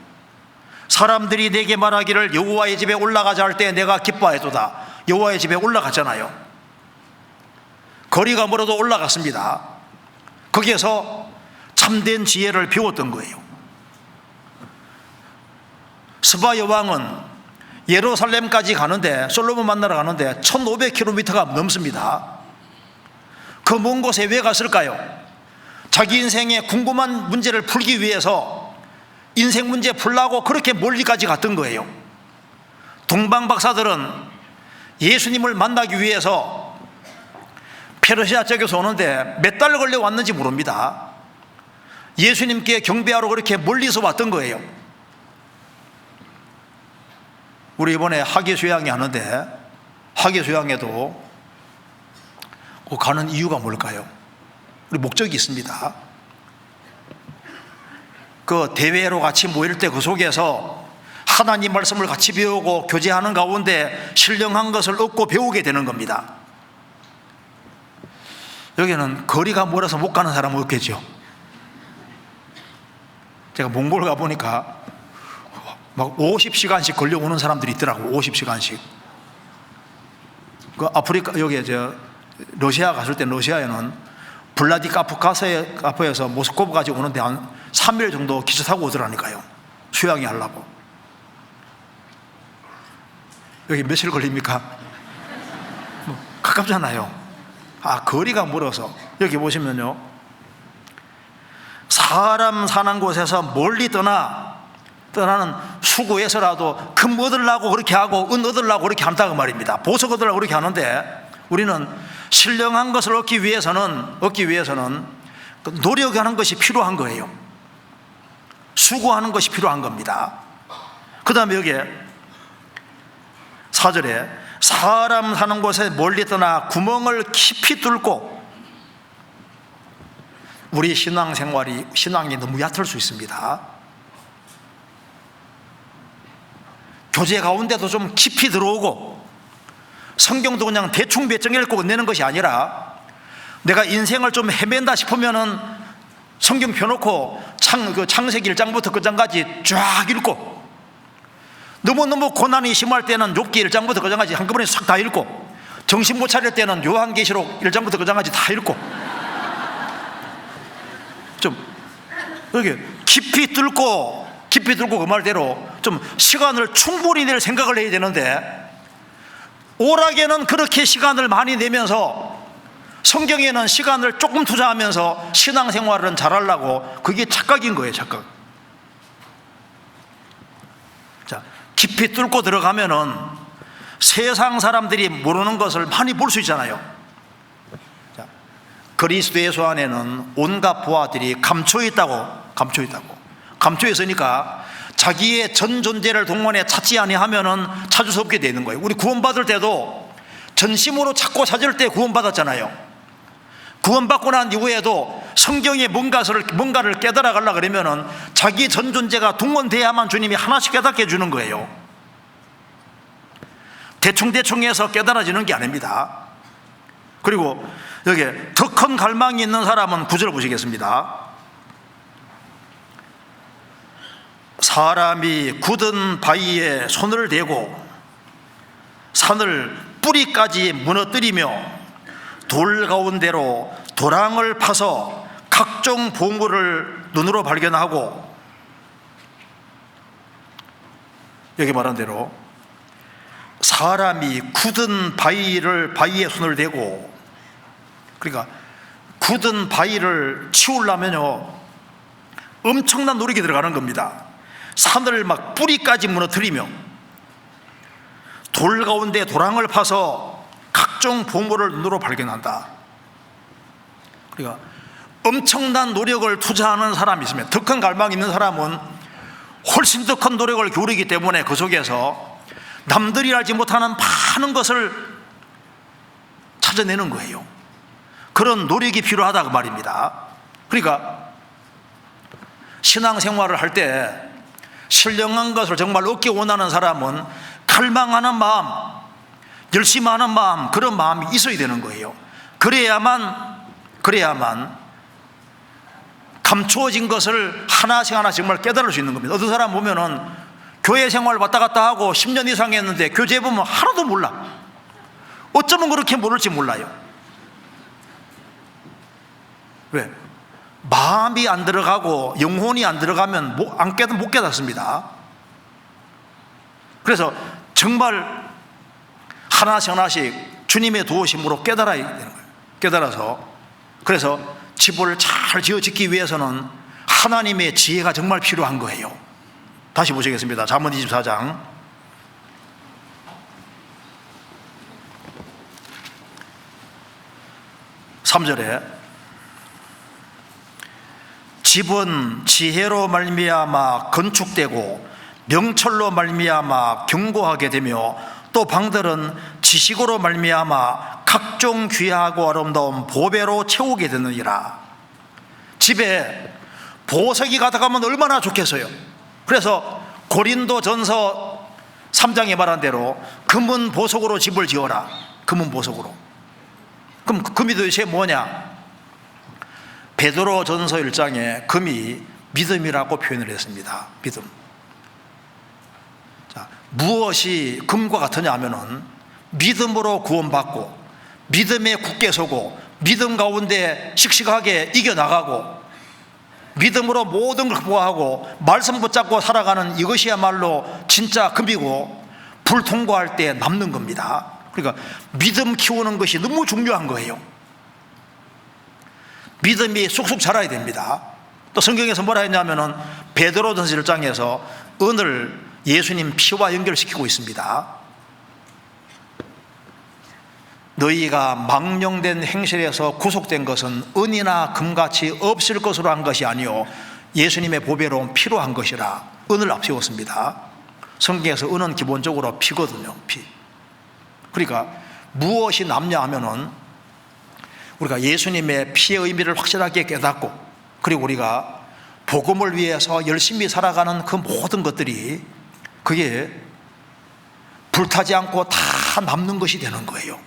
사람들이 내게 말하기를 여호와의 집에 올라가자 할 때 내가 기뻐하였도다. 여호와의 집에 올라갔잖아요. 거리가 멀어도 올라갔습니다. 거기에서 참된 지혜를 배웠던 거예요. 스바 여왕은 예루살렘까지 가는데, 솔로몬 만나러 가는데 1500km가 넘습니다. 그 먼 곳에 왜 갔을까요? 자기 인생에 궁금한 문제를 풀기 위해서 인생 문제 풀라고 그렇게 멀리까지 갔던 거예요. 동방 박사들은 예수님을 만나기 위해서 페르시아 쪽에서 오는데 몇 달 걸려 왔는지 모릅니다. 예수님께 경배하러 그렇게 멀리서 왔던 거예요. 우리 이번에 학예수양회 하는데 학예수양회도 가는 이유가 뭘까요? 우리 목적이 있습니다. 그 대회로 같이 모일 때 그 속에서 하나님 말씀을 같이 배우고 교제하는 가운데 신령한 것을 얻고 배우게 되는 겁니다. 여기는 거리가 멀어서 못 가는 사람은 없겠죠. 제가 몽골 가보니까 막 50시간씩 걸려오는 사람들이 있더라고요. 50시간씩. 그 아프리카, 여기 러시아 갔을 때 러시아에는 블라디카프카스에서 모스크바까지 오는데 한 3일 정도 기차 타고 오더라니까요. 수양이 하려고. 여기 며칠 걸립니까? 가깝잖아요. 거리가 멀어서. 여기 보시면요, 사람 사는 곳에서 멀리 떠나 나는 수고해서라도 금 얻으려고 그렇게 하고 은 얻으려고 그렇게 한다고 말입니다. 보석 얻으려고 그렇게 하는데, 우리는 신령한 것을 얻기 위해서는 노력하는 것이 필요한 거예요. 수고하는 것이 필요한 겁니다. 그 다음에 여기에 4절에 사람 사는 곳에 멀리 떠나 구멍을 깊이 뚫고, 우리 신앙이 너무 얕을 수 있습니다. 교제 가운데도 좀 깊이 들어오고, 성경도 그냥 대충 몇 장 읽고 끝내는 것이 아니라, 내가 인생을 좀 헤맨다 싶으면은 성경 펴놓고 창세기 1장부터 끝장까지 쫙 읽고, 너무너무 고난이 심할 때는 욥기 1장부터 끝장까지 한꺼번에 싹 다 읽고, 정신 못 차릴 때는 요한계시록 1장부터 끝장까지 다 읽고, 좀 이렇게 깊이 뚫고 그 말대로 좀 시간을 충분히 낼 생각을 해야 되는데, 오락에는 그렇게 시간을 많이 내면서 성경에는 시간을 조금 투자하면서 신앙생활은 잘하려고, 그게 착각인 거예요, 착각. 자, 깊이 뚫고 들어가면은 세상 사람들이 모르는 것을 많이 볼 수 있잖아요. 자, 그리스도 예수 안에는 온갖 보화들이 감춰 있으니까 자기의 전 존재를 동원해 찾지 아니하면은 찾을 수 없게 되는 거예요. 우리 구원받을 때도 전심으로 찾을 때 구원받았잖아요. 구원받고 난 이후에도 성경에 뭔가를 깨달아 가려고 그러면은 자기 전 존재가 동원돼야만 주님이 하나씩 깨닫게 해주는 거예요. 대충 해서 깨달아지는 게 아닙니다. 그리고 여기에 더 큰 갈망이 있는 사람은 9절 보시겠습니다. 사람이 굳은 바위에 손을 대고 산을 뿌리까지 무너뜨리며 돌 가운데로 도랑을 파서 각종 보물을 눈으로 발견하고, 여기 말한 대로 사람이 굳은 바위에 손을 대고, 그러니까 굳은 바위를 치우려면요 엄청난 노력이 들어가는 겁니다. 산을 막 뿌리까지 무너뜨리며 돌 가운데 도랑을 파서 각종 보물을 눈으로 발견한다. 그러니까 엄청난 노력을 투자하는 사람이 있으면, 더 큰 갈망이 있는 사람은 훨씬 더 큰 노력을 기울이기 때문에 그 속에서 남들이 알지 못하는 많은 것을 찾아내는 거예요. 그런 노력이 필요하다고 말입니다. 그러니까 신앙생활을 할 때 신령한 것을 정말 얻기 원하는 사람은 갈망하는 마음, 열심히 하는 마음, 그런 마음이 있어야 되는 거예요. 그래야만 감추어진 것을 하나씩 정말 깨달을 수 있는 겁니다. 어떤 사람 보면은 교회 생활 왔다 갔다 하고 10년 이상 했는데 교재 보면 하나도 몰라. 어쩌면 그렇게 모를지 몰라요. 왜? 마음이 안 들어가고 영혼이 안 들어가면 못 깨닫습니다. 그래서 정말 하나씩 주님의 도우심으로 깨달아야 되는 거예요. 깨달아서, 그래서 집을 잘 지어 짓기 위해서는 하나님의 지혜가 정말 필요한 거예요. 다시 보시겠습니다. 잠언 24장 3절에 집은 지혜로 말미암아 건축되고 명철로 말미암아 견고하게 되며, 또 방들은 지식으로 말미암아 각종 귀하고 아름다운 보배로 채우게 되느니라. 집에 보석이 가득하면 얼마나 좋겠어요. 그래서 고린도전서 3장에 말한 대로 금은 보석으로 집을 지어라. 금은 보석으로. 그럼 금이 도대체 뭐냐? 베드로전서 1장에 금이 믿음이라고 표현을 했습니다. 믿음. 자, 무엇이 금과 같으냐 하면은 믿음으로 구원받고, 믿음에 굳게 서고, 믿음 가운데 씩씩하게 이겨나가고, 믿음으로 모든 걸 극복하고 말씀 붙잡고 살아가는, 이것이야말로 진짜 금이고 불 통과할 때 남는 겁니다. 그러니까 믿음 키우는 것이 너무 중요한 거예요. 믿음이 쑥쑥 자라야 됩니다. 또 성경에서 뭐라 했냐면은 베드로전서 1장에서 은을 예수님 피와 연결시키고 있습니다. 너희가 망령된 행실에서 구속된 것은 은이나 금같이 없을 것으로 한 것이 아니요 예수님의 보배로운 피로 한 것이라 은을 앞세웠습니다. 성경에서 은은 기본적으로 피거든요. 피. 그러니까 무엇이 남냐 하면은 우리가 예수님의 피의 의미를 확실하게 깨닫고, 그리고 우리가 복음을 위해서 열심히 살아가는 그 모든 것들이 그게 불타지 않고 다 남는 것이 되는 거예요.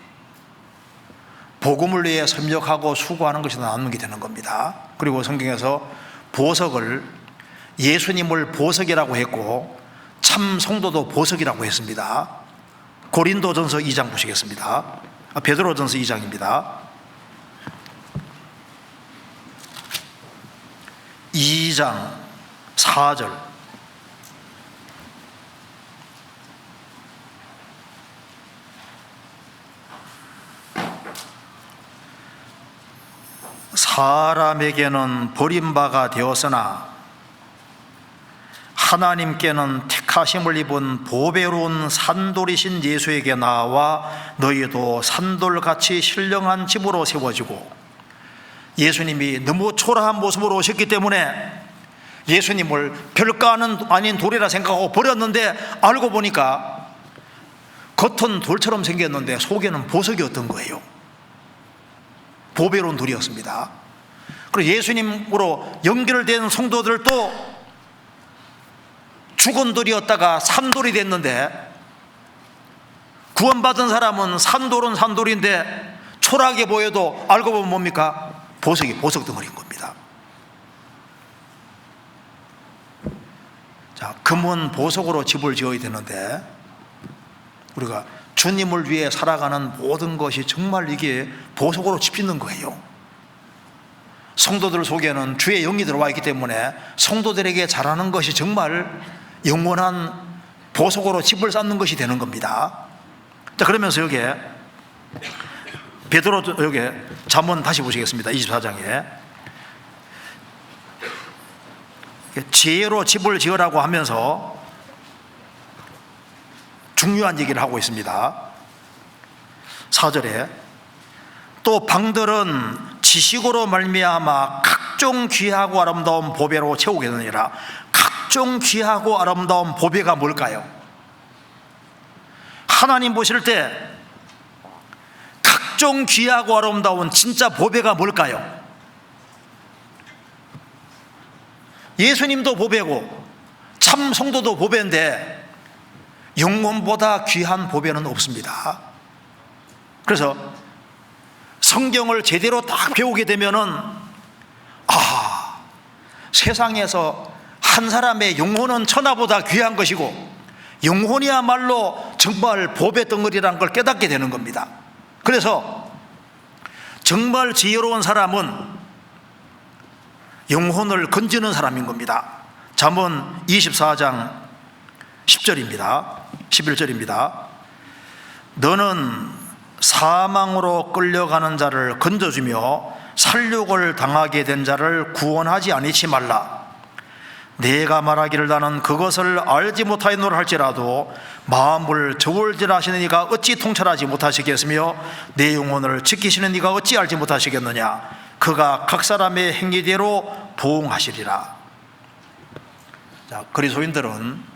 복음을 위해 섬력하고 수고하는 것이 남는 게 되는 겁니다. 그리고 성경에서 보석을 예수님을 보석이라고 했고 참 성도도 보석이라고 했습니다. 고린도전서 2장 보시겠습니다. 베드로전서 2장입니다. 2장 4절. 사람에게는 버림바가 되었으나 하나님께는 택하심을 입은 보배로운 산돌이신 예수에게 나와 너희도 산돌같이 신령한 집으로 세워지고, 예수님이 너무 초라한 모습으로 오셨기 때문에 예수님을 별거 아닌 돌이라 생각하고 버렸는데 알고 보니까 겉은 돌처럼 생겼는데 속에는 보석이었던 거예요. 보배로운 돌이었습니다. 그리고 예수님으로 연결된 성도들도 죽은 돌이었다가 산돌이 됐는데, 구원받은 사람은 산돌은 산돌인데 초라하게 보여도 알고 보면 뭡니까? 보석 덩어리인 겁니다. 자, 금은 보석으로 집을 지어야 되는데 우리가 주님을 위해 살아가는 모든 것이 정말 이게 보석으로 집짓는 거예요. 성도들 속에는 주의 영이 들어와 있기 때문에 성도들에게 잘하는 것이 정말 영원한 보석으로 집을 쌓는 것이 되는 겁니다. 자, 그러면서 여기에 베드로, 여기에 잠언 다시 보시겠습니다. 24장에 지혜로 집을 지으라고 하면서 중요한 얘기를 하고 있습니다. 4절에 또 방들은 지식으로 말미암아 각종 귀하고 아름다운 보배로 채우게 되느니라. 각종 귀하고 아름다운 보배가 뭘까요? 하나님 보실 때 각종 귀하고 아름다운 진짜 보배가 뭘까요? 예수님도 보배고 참 성도도 보배인데 영혼보다 귀한 보배는 없습니다. 그래서 성경을 제대로 딱 배우게 되면은 세상에서 한 사람의 영혼은 천하보다 귀한 것이고 영혼이야말로 정말 보배 덩어리라는 걸 깨닫게 되는 겁니다. 그래서 정말 지혜로운 사람은 영혼을 건지는 사람인 겁니다. 잠언 24장 10절입니다. 11절입니다. 너는 사망으로 끌려가는 자를 건져주며 살육을 당하게 된 자를 구원하지 아니치 말라. 내가 말하기를 나는 그것을 알지 못하였노라 할지라도 마음을 저울질하시는 이가 어찌 통찰하지 못하시겠으며 내 영혼을 지키시는 이가 어찌 알지 못하시겠느냐. 그가 각 사람의 행위대로 보응하시리라. 자, 그리스도인들은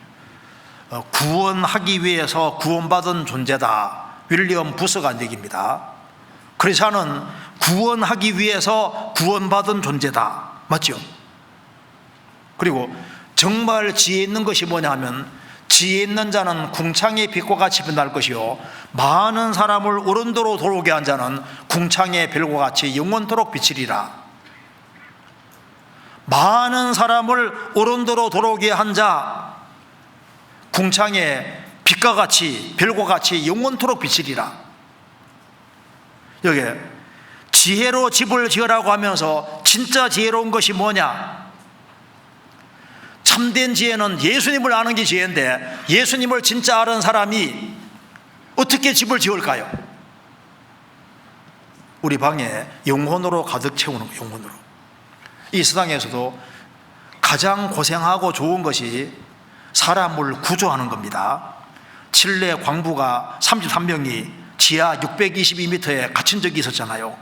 구원하기 위해서 구원받은 존재다. 윌리엄 부스가 한 얘기입니다. 크리스천은 구원하기 위해서 구원받은 존재다. 맞죠? 그리고 정말 지혜 있는 것이 뭐냐 하면 지혜 있는 자는 궁창의 빛과 같이 빛날 것이요 많은 사람을 어른도로 돌아오게 한 자는 궁창의 별과 같이 영원토록 비치리라. 많은 사람을 어른도로 돌아오게 한 자 궁창의 빛과 같이 별과 같이 영원토록 비치리라. 여기 지혜로 집을 지으라고 하면서 진짜 지혜로운 것이 뭐냐? 참된 지혜는 예수님을 아는 게 지혜인데 예수님을 진짜 아는 사람이 어떻게 집을 지을까요? 우리 방에 영혼으로 가득 채우는 거예요. 영혼으로. 이 세상에서도 가장 고생하고 좋은 것이 사람을 구조하는 겁니다. 칠레 광부가 33명이 지하 622m에 갇힌 적이 있었잖아요.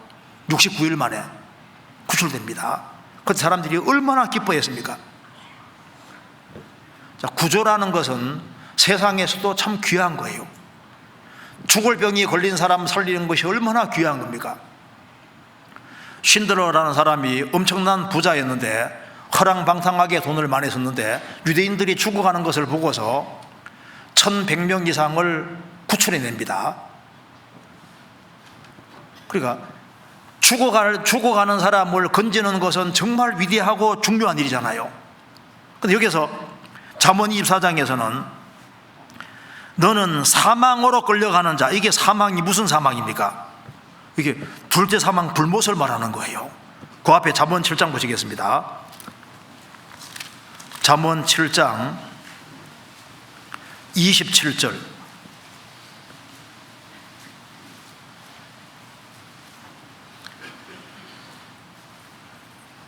69일 만에 구출됩니다. 그 사람들이 얼마나 기뻐했습니까? 자, 구조라는 것은 세상에서도 참 귀한 거예요. 죽을 병이 걸린 사람 살리는 것이 얼마나 귀한 겁니까? 신드러라는 사람이 엄청난 부자였는데 허랑방탕하게 돈을 많이 썼는데 유대인들이 죽어가는 것을 보고서 1100명 이상을 구출해냅니다. 그러니까 죽어가는 사람을 건지는 것은 정말 위대하고 중요한 일이잖아요. 근데 여기서 잠언 24장에서는 너는 사망으로 끌려가는 자, 이게 사망이 무슨 사망입니까? 이게 둘째 사망 불못을 말하는 거예요. 그 앞에 잠언 7장 보시겠습니다. 잠언 7장 27절.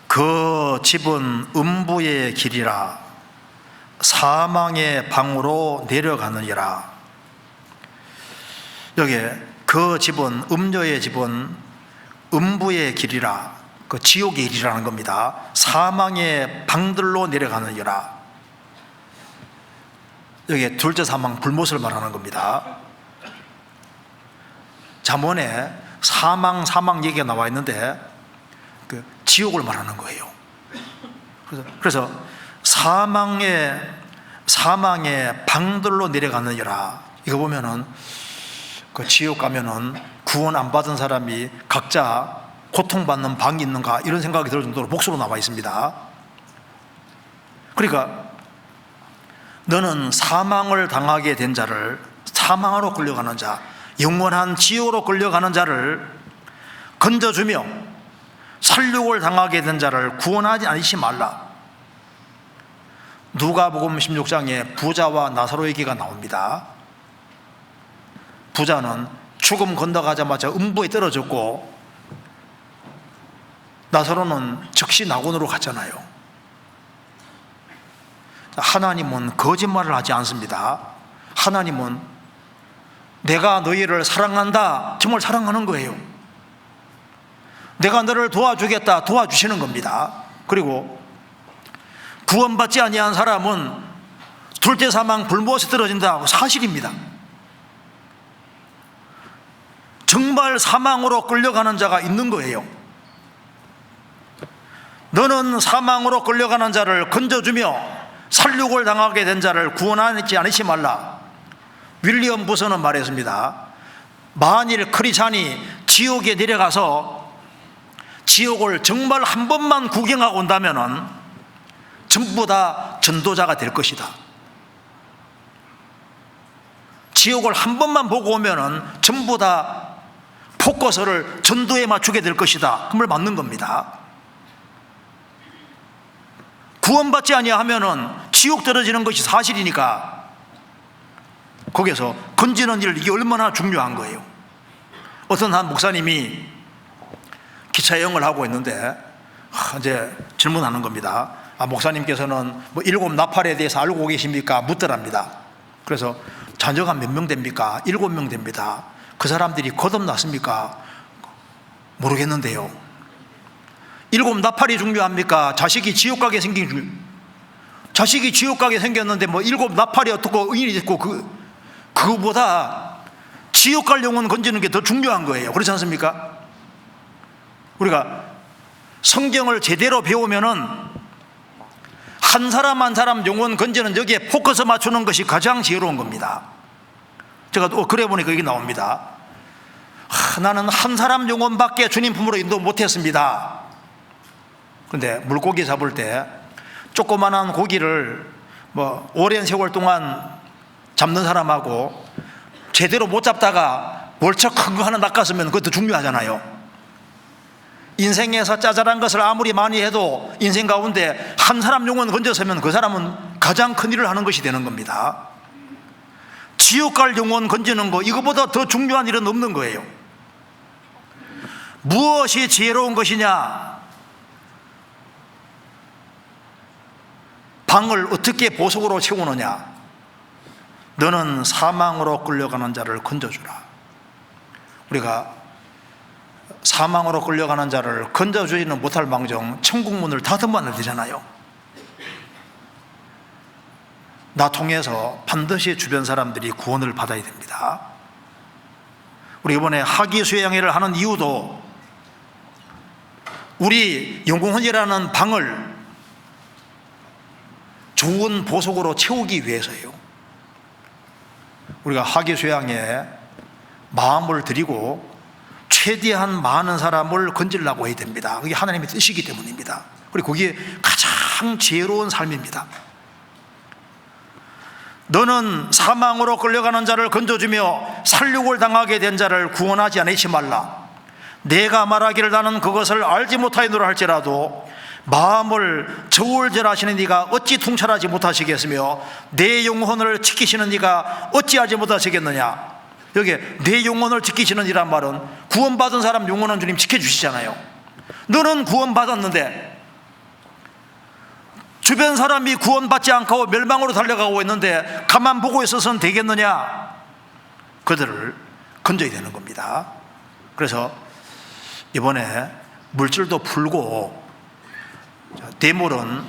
그 집은 음부의 길이라 사망의 방으로 내려가느니라. 여기에 그 집은, 음녀의 집은 음부의 길이라, 그 지옥의 길이라는 겁니다. 사망의 방들로 내려가느니라. 여기에 둘째 사망 불못을 말하는 겁니다. 잠언에 사망 얘기가 나와 있는데 그 지옥을 말하는 거예요. 그래서 사망의 방들로 내려가느니라. 이거 보면은 그 지옥 가면은 구원 안 받은 사람이 각자 고통받는 방이 있는가 이런 생각이 들 정도로 복수로 나와 있습니다. 그러니까 너는 사망을 당하게 된 자를, 사망으로 끌려가는 자, 영원한 지옥으로 끌려가는 자를 건져주며 살육을 당하게 된 자를 구원하지 않지 말라. 누가복음 16장에 부자와 나사로 얘기가 나옵니다. 부자는 죽음 건너가자마자 음부에 떨어졌고 나사로는 즉시 낙원으로 갔잖아요. 하나님은 거짓말을 하지 않습니다. 하나님은 내가 너희를 사랑한다, 정말 사랑하는 거예요. 내가 너를 도와주겠다, 도와주시는 겁니다. 그리고 구원받지 아니한 사람은 둘째 사망 불못에 떨어진다고 사실입니다. 정말 사망으로 끌려가는 자가 있는 거예요. 너는 사망으로 끌려가는 자를 건져주며 살육을 당하게 된 자를 구원하지 않지 말라. 윌리엄 부서는 말했습니다. 만일 크리스찬이 지옥에 내려가서 지옥을 정말 한 번만 구경하고 온다면은 전부 다 전도자가 될 것이다. 지옥을 한 번만 보고 오면은 전부 다 포커스를 전도에 맞추게 될 것이다. 그 말 맞는 겁니다. 구원받지 아니하면은 지옥 떨어지는 것이 사실이니까 거기서 건지는 일, 이게 얼마나 중요한 거예요. 어떤 한 목사님이 기차 여행을 하고 있는데 이제 질문하는 겁니다. 목사님께서는 뭐 7 나팔에 대해서 알고 계십니까? 묻더랍니다. 그래서 자녀가 몇 명 됩니까? 7명 됩니다. 그 사람들이 거듭났습니까? 모르겠는데요. 7 나팔이 중요합니까? 자식이 지옥 가게 자식이 지옥 가게 생겼는데 뭐 7 나팔이 어떻고 의인이 됐고 그거보다 지옥 갈 영혼 건지는 게 더 중요한 거예요. 그렇지 않습니까? 우리가 성경을 제대로 배우면은 한 사람 한 사람 영혼 건지는 여기에 포커스 맞추는 것이 가장 지혜로운 겁니다. 제가 또 그래 보니까 여기 나옵니다. 나는 한 사람 영혼밖에 주님 품으로 인도 못했습니다. 그런데 물고기 잡을 때 조그만한 고기를 뭐 오랜 세월 동안 잡는 사람하고 제대로 못 잡다가 월척 큰 거 하나 낚았으면 그것도 중요하잖아요. 인생에서 짜잘한 것을 아무리 많이 해도 인생 가운데 한 사람 영혼 건졌으면 그 사람은 가장 큰 일을 하는 것이 되는 겁니다. 지옥 갈 영혼 건지는 거, 이거보다 더 중요한 일은 없는 거예요. 무엇이 지혜로운 것이냐? 방을 어떻게 보석으로 채우느냐? 너는 사망으로 끌려가는 자를 건져주라. 우리가 사망으로 끌려가는 자를 건져주지는 못할 망정 천국문을 닫으면 되잖아요. 나 통해서 반드시 주변 사람들이 구원을 받아야 됩니다. 우리 이번에 하기수양회를 하는 이유도 우리 영공헌이라는 방을 좋은 보석으로 채우기 위해서예요. 우리가 하기수양에 마음을 드리고 최대한 많은 사람을 건지려고 해야 됩니다. 그게 하나님의 뜻이기 때문입니다. 그리고 그게 가장 지혜로운 삶입니다. 너는 사망으로 끌려가는 자를 건져주며 살육을 당하게 된 자를 구원하지 않지 말라. 내가 말하기를 나는 그것을 알지 못하였노라 할지라도 마음을 저울질하시는 네가 어찌 통찰하지 못하시겠으며 내 영혼을 지키시는 네가 어찌하지 못하시겠느냐. 여기 내 영혼을 지키시는 이란 말은 구원받은 사람 영혼은 주님 지켜주시잖아요. 너는 구원받았는데 주변 사람이 구원받지 않고 멸망으로 달려가고 있는데 가만 보고 있어서는 되겠느냐? 그들을 건져야 되는 겁니다. 그래서 이번에 물질도 풀고 뇌물은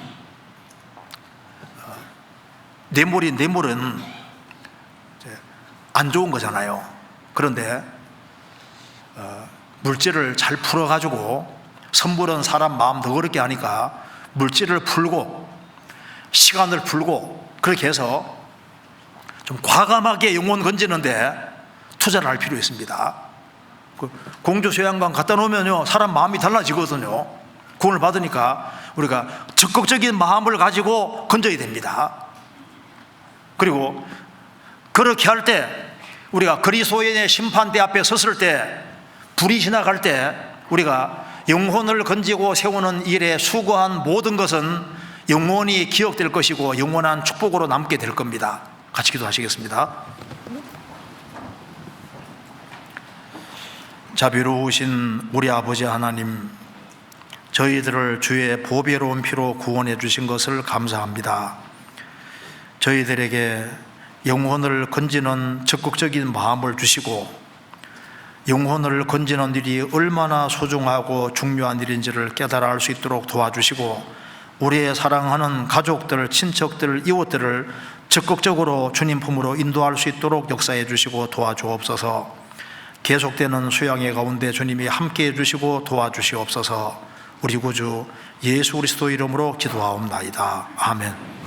안 좋은 거잖아요. 그런데 물질을 잘 풀어가지고 선물은 사람 마음 더 그렇게 하니까 물질을 풀고 시간을 풀고 그렇게 해서 좀 과감하게 영혼 건지는데 투자를 할 필요 있습니다. 공주수양관 갖다 놓으면요 사람 마음이 달라지거든요. 구원을 받으니까 우리가 적극적인 마음을 가지고 건져야 됩니다. 그리고 그렇게 할 때 우리가 그리스도인의 심판대 앞에 섰을 때 불이 지나갈 때 우리가 영혼을 건지고 세우는 일에 수고한 모든 것은 영원히 기억될 것이고 영원한 축복으로 남게 될 겁니다. 같이 기도하시겠습니다. 자비로우신 우리 아버지 하나님, 저희들을 주의 보배로운 피로 구원해 주신 것을 감사합니다. 저희들에게 영혼을 건지는 적극적인 마음을 주시고 영혼을 건지는 일이 얼마나 소중하고 중요한 일인지를 깨달아 알 수 있도록 도와주시고 우리의 사랑하는 가족들, 친척들, 이웃들을 적극적으로 주님 품으로 인도할 수 있도록 역사해 주시고 도와주옵소서. 계속되는 수양회 가운데 주님이 함께해 주시고 도와주시옵소서. 우리 구주 예수 그리스도 이름으로 기도하옵나이다. 아멘.